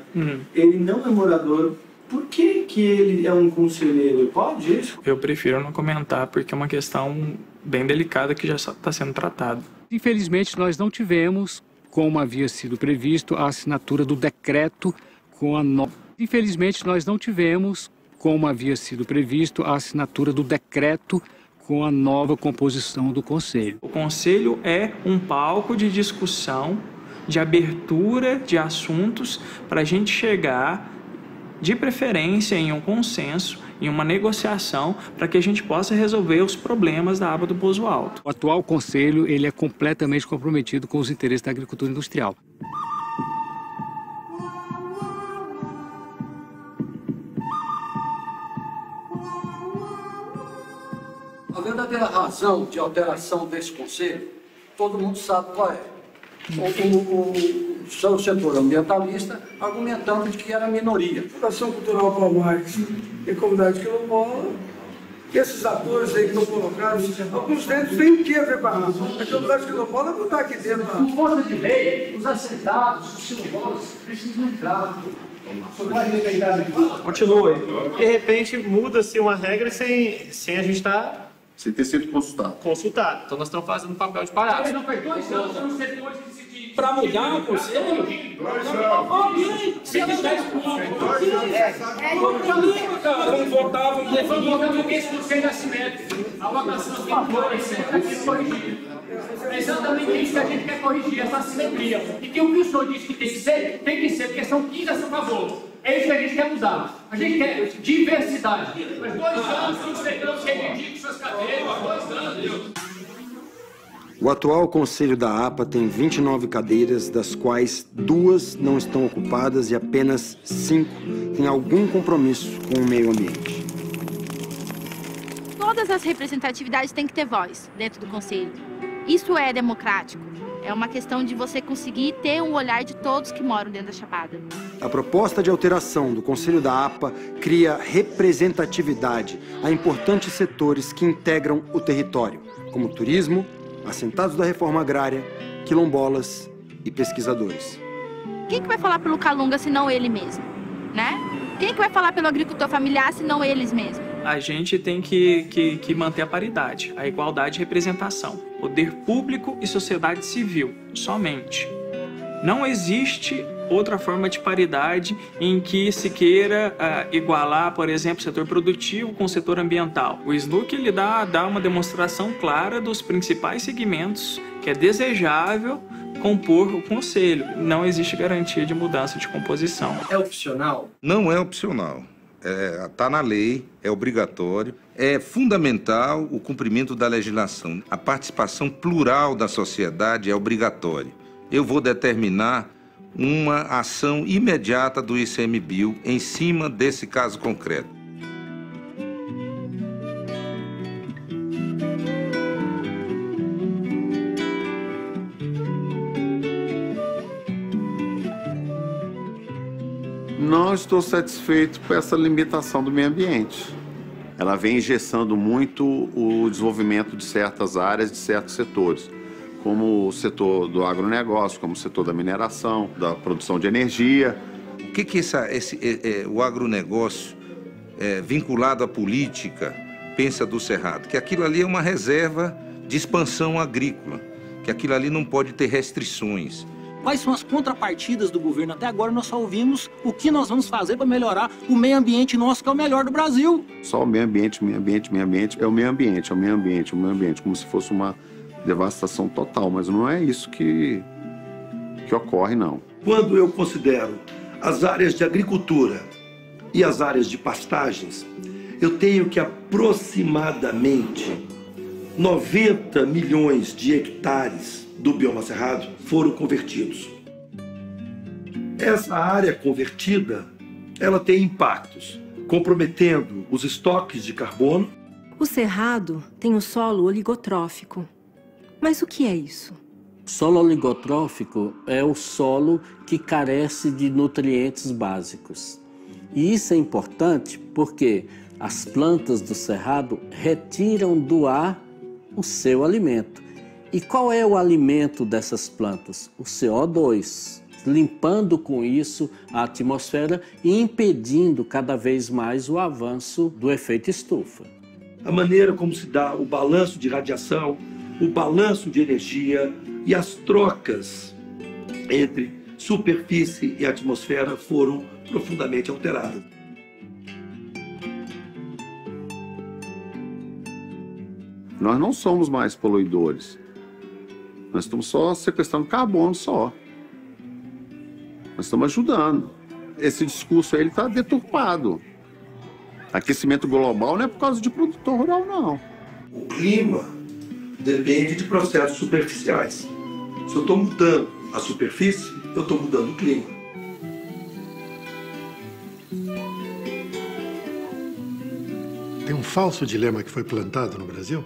Ele não é morador. Por que ele é um conselheiro? Pode isso? Eu prefiro não comentar, porque é uma questão bem delicada que já está sendo tratada. Infelizmente, nós não tivemos, como havia sido previsto, a assinatura do decreto com a nova... Infelizmente, nós não tivemos, como havia sido previsto, a assinatura do decreto com a nova composição do Conselho. O Conselho é um palco de discussão, de abertura de assuntos para a gente chegar, de preferência, em um consenso, em uma negociação, para que a gente possa resolver os problemas da APA do Pouso Alto. O atual Conselho ele é completamente comprometido com os interesses da agricultura industrial. A verdadeira razão de alteração desse conselho, todo mundo sabe qual é. O seu setor ambientalista argumentando de que era minoria. Fundação Cultural Paulo Marques e Comunidade Quilombola, esses atores aí que estão colocados, alguns deles têm que ver com a Comunidade Quilombola não está aqui dentro. Por força de lei, os assentados, os quilombolas precisam entrar. Continua. De repente muda-se uma regra sem a gente estar... Sem ter sido consultado. Então nós estamos fazendo um papel de parado. Não foi 2 anos nos setores que se diz. Para mudar o conselho? 2 anos. Se eles Vamos votar, vamos votar porque esse conselho é assimétrico. A votação é corrigir. É exatamente isso que a gente quer corrigir, essa assimetria. E que o que o senhor disse que tem que ser, porque são 15 a seu favor. É isso que a gente quer mudar. A gente quer diversidade. Mas 2 anos que os cidadãos reivindicam suas cadeiras, 2 anos. O atual Conselho da APA tem 29 cadeiras, das quais 2 não estão ocupadas e apenas 5 têm algum compromisso com o meio ambiente. Todas as representatividades têm que ter voz dentro do Conselho. Isso é democrático. É uma questão de você conseguir ter um olhar de todos que moram dentro da Chapada. A proposta de alteração do Conselho da APA cria representatividade a importantes setores que integram o território, como turismo, assentados da reforma agrária, quilombolas e pesquisadores. Quem que vai falar pelo Calunga se não ele mesmo, né? Quem que vai falar pelo agricultor familiar se não eles mesmos? A gente tem que manter a paridade, a igualdade de representação. Poder público e sociedade civil, somente. Não existe outra forma de paridade em que se queira igualar, por exemplo, o setor produtivo com o setor ambiental. O SNUC ele dá uma demonstração clara dos principais segmentos que é desejável compor o conselho. Não existe garantia de mudança de composição. É opcional? Não é opcional. Está na lei, é obrigatório. É fundamental o cumprimento da legislação. A participação plural da sociedade é obrigatória. Eu vou determinar uma ação imediata do ICMBio em cima desse caso concreto. Não estou satisfeito com essa limitação do meio ambiente. Ela vem engessando muito o desenvolvimento de certas áreas, de certos setores, como o setor do agronegócio, como o setor da mineração, da produção de energia. O que o agronegócio vinculado à política pensa do Cerrado? Que aquilo ali é uma reserva de expansão agrícola, que aquilo ali não pode ter restrições. Quais são as contrapartidas do governo? Até agora nós só ouvimos o que nós vamos fazer para melhorar o meio ambiente nosso, que é o melhor do Brasil. Só o meio ambiente, meio ambiente, meio ambiente, é o meio ambiente, é o meio ambiente, é o meio ambiente, como se fosse uma devastação total, mas não é isso que ocorre, não. Quando eu considero as áreas de agricultura e as áreas de pastagens, eu tenho que aproximadamente 90 milhões de hectares do bioma cerrado foram convertidos. Essa área convertida, ela tem impactos, comprometendo os estoques de carbono. O cerrado tem o solo oligotrófico. Mas o que é isso? Solo oligotrófico é o solo que carece de nutrientes básicos. E isso é importante porque as plantas do cerrado retiram do ar o seu alimento. E qual é o alimento dessas plantas? O CO2, limpando com isso a atmosfera e impedindo cada vez mais o avanço do efeito estufa. A maneira como se dá o balanço de radiação, o balanço de energia e as trocas entre superfície e atmosfera foram profundamente alteradas. Nós não somos mais poluidores. Nós estamos só sequestrando carbono só. Nós estamos ajudando. Esse discurso aí está deturpado. Aquecimento global não é por causa de produtor rural, não. O clima depende de processos superficiais. Se eu estou mudando a superfície, eu estou mudando o clima. Tem um falso dilema que foi plantado no Brasil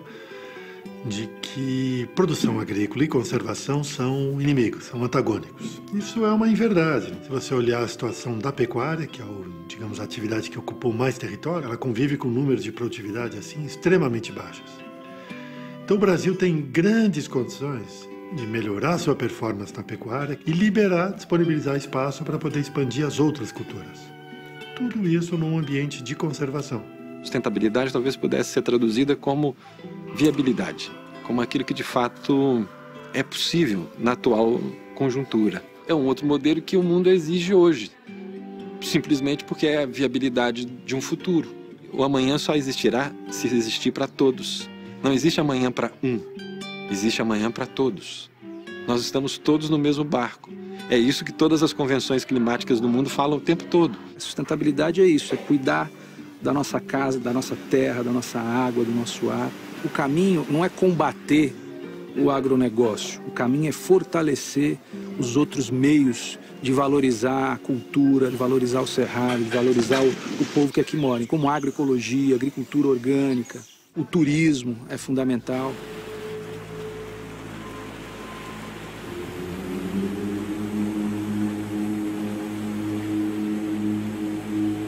de que produção agrícola e conservação são inimigos, são antagônicos. Isso é uma inverdade. Se você olhar a situação da pecuária, que é digamos, a atividade que ocupou mais território, ela convive com números de produtividade assim extremamente baixos. Então o Brasil tem grandes condições de melhorar sua performance na pecuária e liberar, disponibilizar espaço para poder expandir as outras culturas. Tudo isso num ambiente de conservação. Sustentabilidade talvez pudesse ser traduzida como viabilidade, como aquilo que de fato é possível na atual conjuntura. É um outro modelo que o mundo exige hoje, simplesmente porque é a viabilidade de um futuro. O amanhã só existirá se existir para todos. Não existe amanhã para um, existe amanhã para todos. Nós estamos todos no mesmo barco. É isso que todas as convenções climáticas do mundo falam o tempo todo. A sustentabilidade é isso, é cuidar da nossa casa, da nossa terra, da nossa água, do nosso ar. O caminho não é combater o agronegócio, o caminho é fortalecer os outros meios de valorizar a cultura, de valorizar o cerrado, de valorizar o povo que aqui mora, como a agroecologia, agricultura orgânica, o turismo é fundamental.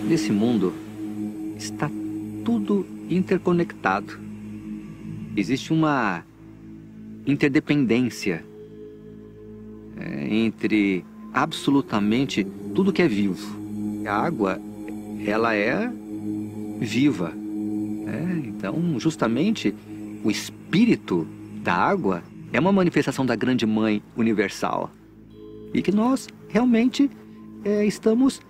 Nesse mundo está tudo interconectado. Existe uma interdependência entre absolutamente tudo que é vivo. A água, ela é viva. Então, justamente, o espírito da água é uma manifestação da grande mãe universal. E que nós realmente estamos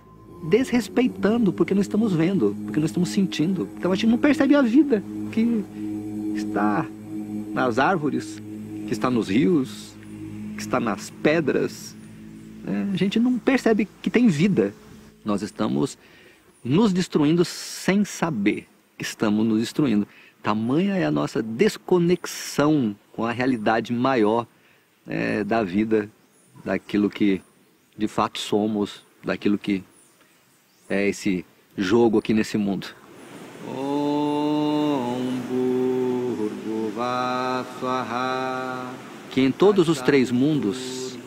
desrespeitando, porque não estamos vendo, porque não estamos sentindo. Então a gente não percebe a vida que está nas árvores, que está nos rios, que está nas pedras. A gente não percebe que tem vida. Nós estamos nos destruindo sem saber que estamos nos destruindo. Tamanha é a nossa desconexão com a realidade maior da vida, daquilo que de fato somos, daquilo que é esse jogo aqui nesse mundo. Que em todos os três mundos,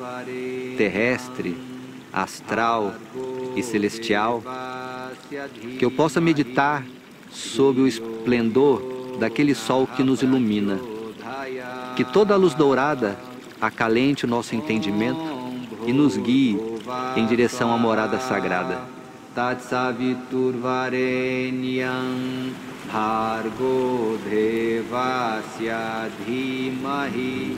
terrestre, astral e celestial, que eu possa meditar sob o esplendor daquele sol que nos ilumina, que toda a luz dourada acalente o nosso entendimento e nos guie em direção à morada sagrada. Tatsaviturvarenyam bhargo devasya dhimahi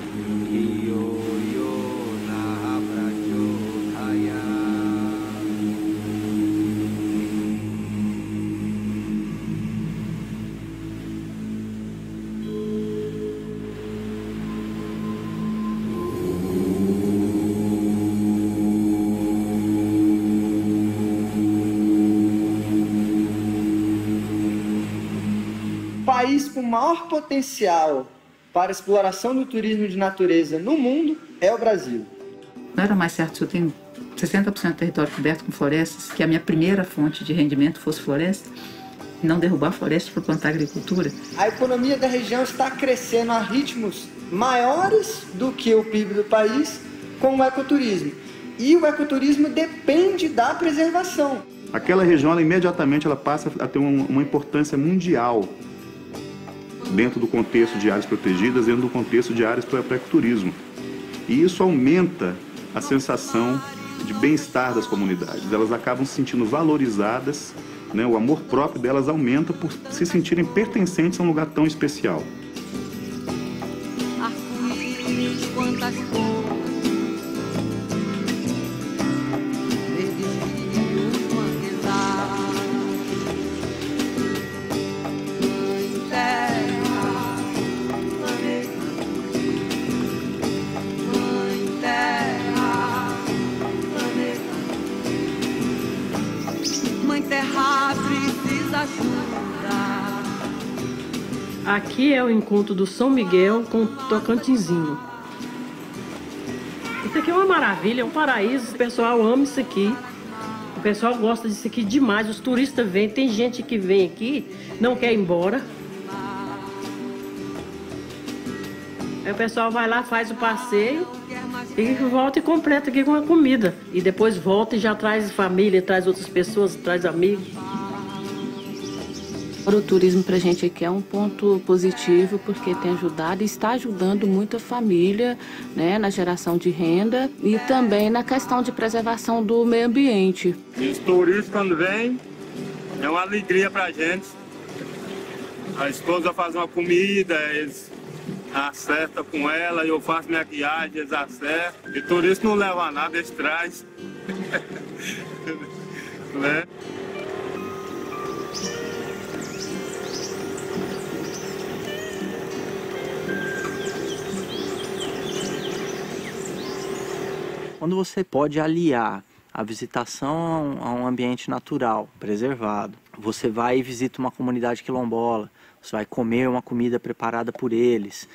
dhiyo yo na prachodhayat. país com maior potencial para a exploração do turismo de natureza no mundo é o Brasil. Não era mais certo se eu tenho 60% do território coberto com florestas, que a minha primeira fonte de rendimento fosse floresta, e não derrubar a floresta para plantar agricultura? A economia da região está crescendo a ritmos maiores do que o PIB do país com o ecoturismo. E o ecoturismo depende da preservação. Aquela região, ela, imediatamente, ela passa a ter uma importância mundial dentro do contexto de áreas protegidas, dentro do contexto de áreas para ecoturismo. E isso aumenta a sensação de bem-estar das comunidades. Elas acabam se sentindo valorizadas, né? O amor próprio delas aumenta por se sentirem pertencentes a um lugar tão especial. Arco-íris, quantas cores, verdes rios, manguezais, mãe terra, planeta, mãe terra, planeta, mãe terra precisa ajuda. Aqui é o encontro do São Miguel com o Tocantinzinho. Isso aqui é uma maravilha, é um paraíso. O pessoal ama isso aqui. O pessoal gosta disso aqui demais. Os turistas vêm, tem gente que vem aqui, não quer ir embora. Aí o pessoal vai lá, faz o passeio e volta e completa aqui com a comida. E depois volta e já traz família, traz outras pessoas, traz amigos. O turismo para a gente aqui é um ponto positivo porque tem ajudado e está ajudando muito a família, né, na geração de renda e também na questão de preservação do meio ambiente. E os turistas, quando vêm, é uma alegria para a gente. A esposa faz uma comida, eles acertam com ela, eu faço minha viagem, eles acertam. E o turista não leva nada, eles trazem. Né? Quando você pode aliar a visitação a um ambiente natural, preservado, você vai e visita uma comunidade quilombola, você vai comer uma comida preparada por eles,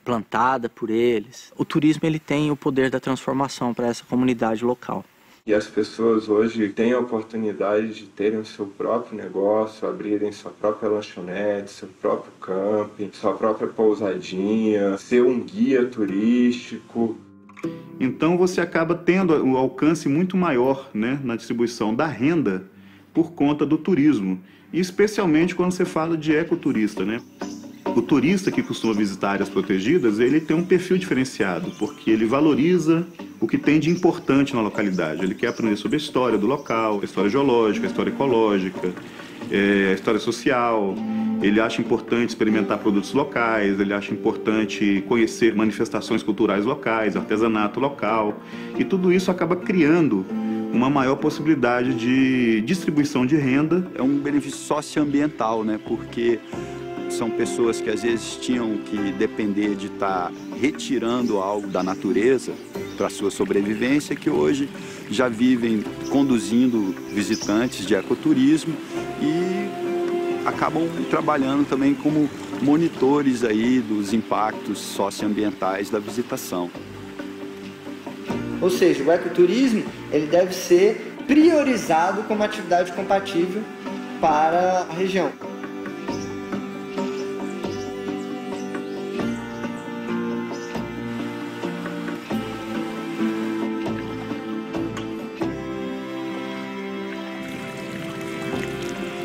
plantada por eles. O turismo ele tem o poder da transformação para essa comunidade local. E as pessoas hoje têm a oportunidade de terem o seu próprio negócio, abrirem sua própria lanchonete, seu próprio camping, sua própria pousadinha, ser um guia turístico. Então você acaba tendo um alcance muito maior, né, na distribuição da renda por conta do turismo. E especialmente quando você fala de ecoturista, né? O turista que costuma visitar áreas protegidas, ele tem um perfil diferenciado, porque ele valoriza o que tem de importante na localidade. Ele quer aprender sobre a história do local, a história geológica, a história ecológica, a história social. Ele acha importante experimentar produtos locais, ele acha importante conhecer manifestações culturais locais, artesanato local. E tudo isso acaba criando uma maior possibilidade de distribuição de renda. É um benefício socioambiental, né? Porque são pessoas que às vezes tinham que depender de estar retirando algo da natureza para a sua sobrevivência, que hoje já vivem conduzindo visitantes de ecoturismo e acabam trabalhando também como monitores aí dos impactos socioambientais da visitação. Ou seja, o ecoturismo ele deve ser priorizado como atividade compatível para a região.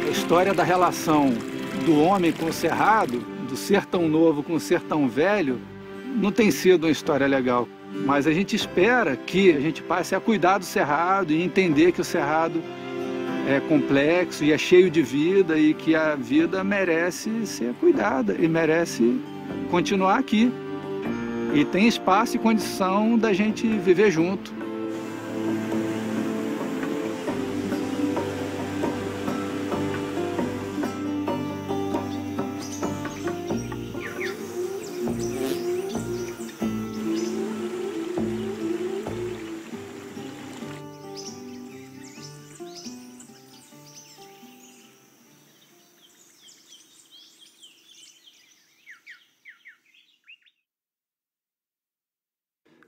A história da relação do homem com o cerrado, do sertão novo com o sertão velho, não tem sido uma história legal. Mas a gente espera que a gente passe a cuidar do cerrado e entender que o cerrado é complexo e é cheio de vida e que a vida merece ser cuidada e merece continuar aqui. E tem espaço e condição da gente viver junto.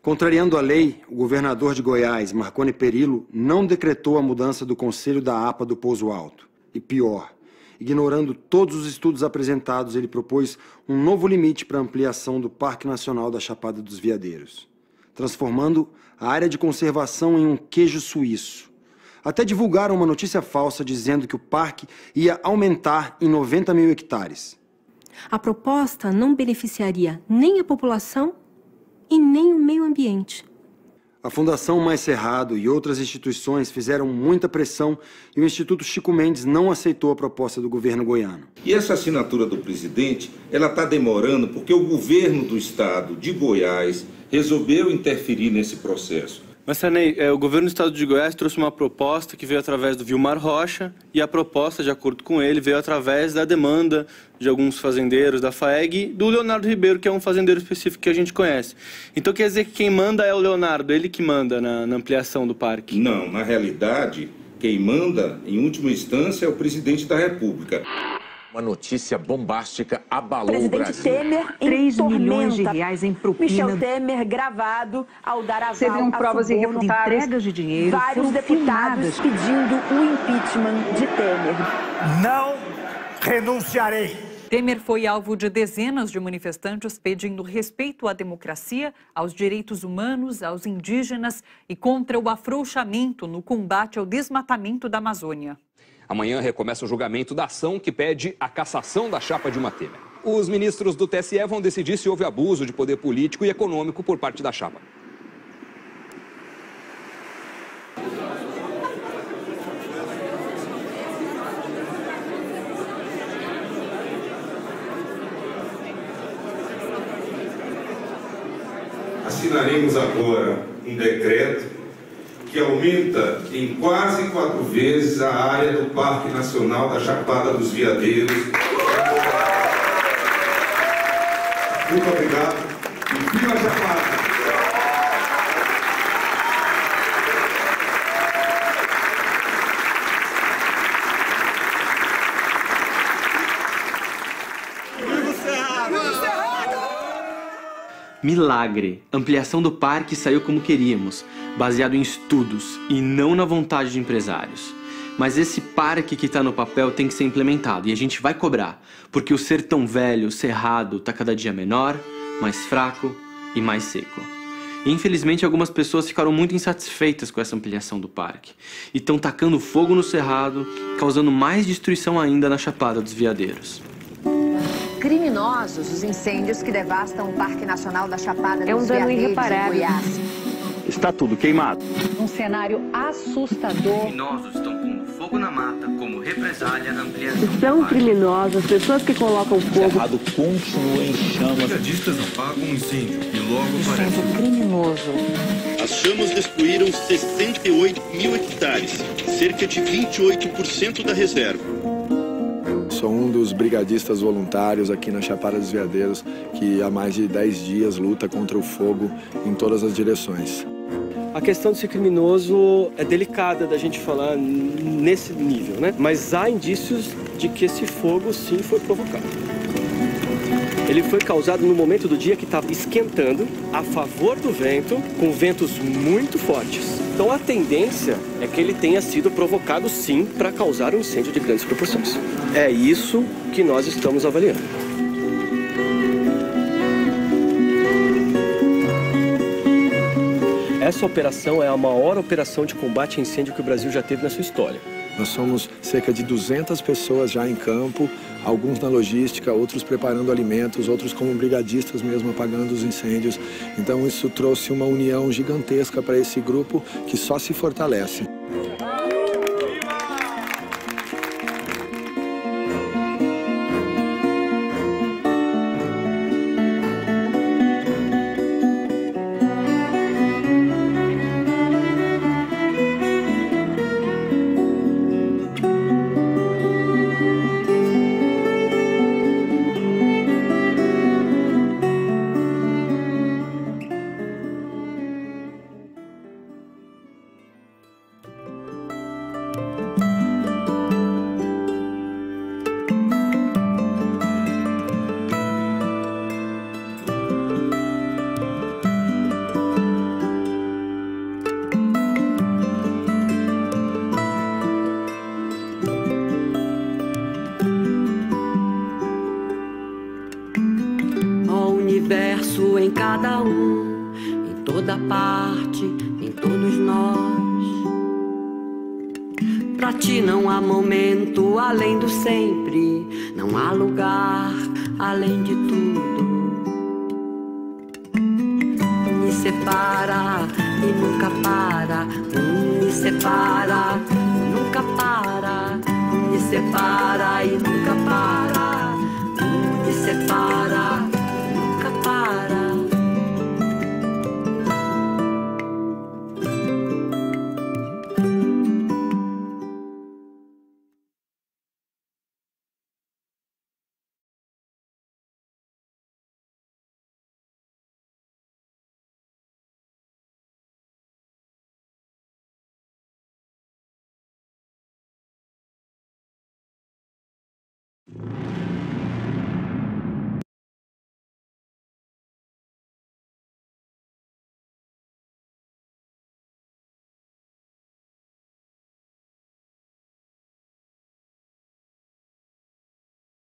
Contrariando a lei, o governador de Goiás, Marconi Perillo, não decretou a mudança do conselho da APA do Pouso Alto. E pior, ignorando todos os estudos apresentados, ele propôs um novo limite para a ampliação do Parque Nacional da Chapada dos Veadeiros, transformando a área de conservação em um queijo suíço. Até divulgaram uma notícia falsa dizendo que o parque ia aumentar em 90 mil hectares. A proposta não beneficiaria nem a população e nem o meio ambiente. A Fundação Mais Cerrado e outras instituições fizeram muita pressão e o Instituto Chico Mendes não aceitou a proposta do governo goiano. E essa assinatura do presidente, ela está demorando porque o governo do estado de Goiás resolveu interferir nesse processo. Mas, Sarney, o governo do estado de Goiás trouxe uma proposta que veio através do Vilmar Rocha e a proposta, de acordo com ele, veio através da demanda de alguns fazendeiros da FAEG e do Leonardo Ribeiro, que é um fazendeiro específico que a gente conhece. Então quer dizer que quem manda é o Leonardo, ele que manda na ampliação do parque? Não, na realidade, quem manda, em última instância, é o presidente da República. Uma notícia bombástica abalou Presidente o Brasil. Temer 3 milhões de reais em propina. Michel Temer gravado ao dar aval Seriam provas irrefutáveis de entregas de dinheiro. Vários deputados pedindo o impeachment de Temer. Não renunciarei. Temer foi alvo de dezenas de manifestantes pedindo respeito à democracia, aos direitos humanos, aos indígenas e contra o afrouxamento no combate ao desmatamento da Amazônia. Amanhã recomeça o julgamento da ação que pede a cassação da chapa Dilma Temer. Os ministros do TSE vão decidir se houve abuso de poder político e econômico por parte da chapa. Assinaremos agora um decreto que aumenta em quase 4 vezes a área do Parque Nacional da Chapada dos Veadeiros. Muito obrigado e viva a Chapada! Milagre! Ampliação do parque saiu como queríamos, baseado em estudos e não na vontade de empresários. Mas esse parque que está no papel tem que ser implementado e a gente vai cobrar, porque o sertão velho, cerrado, está cada dia menor, mais fraco e mais seco. E, infelizmente, algumas pessoas ficaram muito insatisfeitas com essa ampliação do parque e estão tacando fogo no cerrado, causando mais destruição ainda na Chapada dos Veadeiros. Criminosos os incêndios que devastam o Parque Nacional da Chapada dos É um dano Veadeiros, irreparável. em Goiás. Está tudo queimado. Um cenário assustador. Criminosos estão pondo fogo na mata como represália à ampliação. São criminosos, pessoas que colocam fogo. O cerrado continua em chamas. Brigadistas apagam um incêndio e logo aparece. Incêndio criminoso. As chamas destruíram 68 mil hectares, cerca de 28% da reserva. Sou um dos brigadistas voluntários aqui na Chapada dos Veadeiros, que há mais de 10 dias luta contra o fogo em todas as direções. A questão de ser criminoso é delicada da gente falar nesse nível, né? Mas há indícios de que esse fogo sim foi provocado. Ele foi causado no momento do dia que estava esquentando, a favor do vento, com ventos muito fortes. Então a tendência é que ele tenha sido provocado sim para causar um incêndio de grandes proporções. É isso que nós estamos avaliando. Essa operação é a maior operação de combate a incêndio que o Brasil já teve na sua história. Nós somos cerca de 200 pessoas já em campo, alguns na logística, outros preparando alimentos, outros como brigadistas mesmo apagando os incêndios. Então isso trouxe uma união gigantesca para esse grupo que só se fortalece. toda parte, em todos nós. Pra ti não há momento além do sempre, não há lugar além de tudo. Me separa e nunca para, me separa, nunca para, me separa e nunca para, me separa.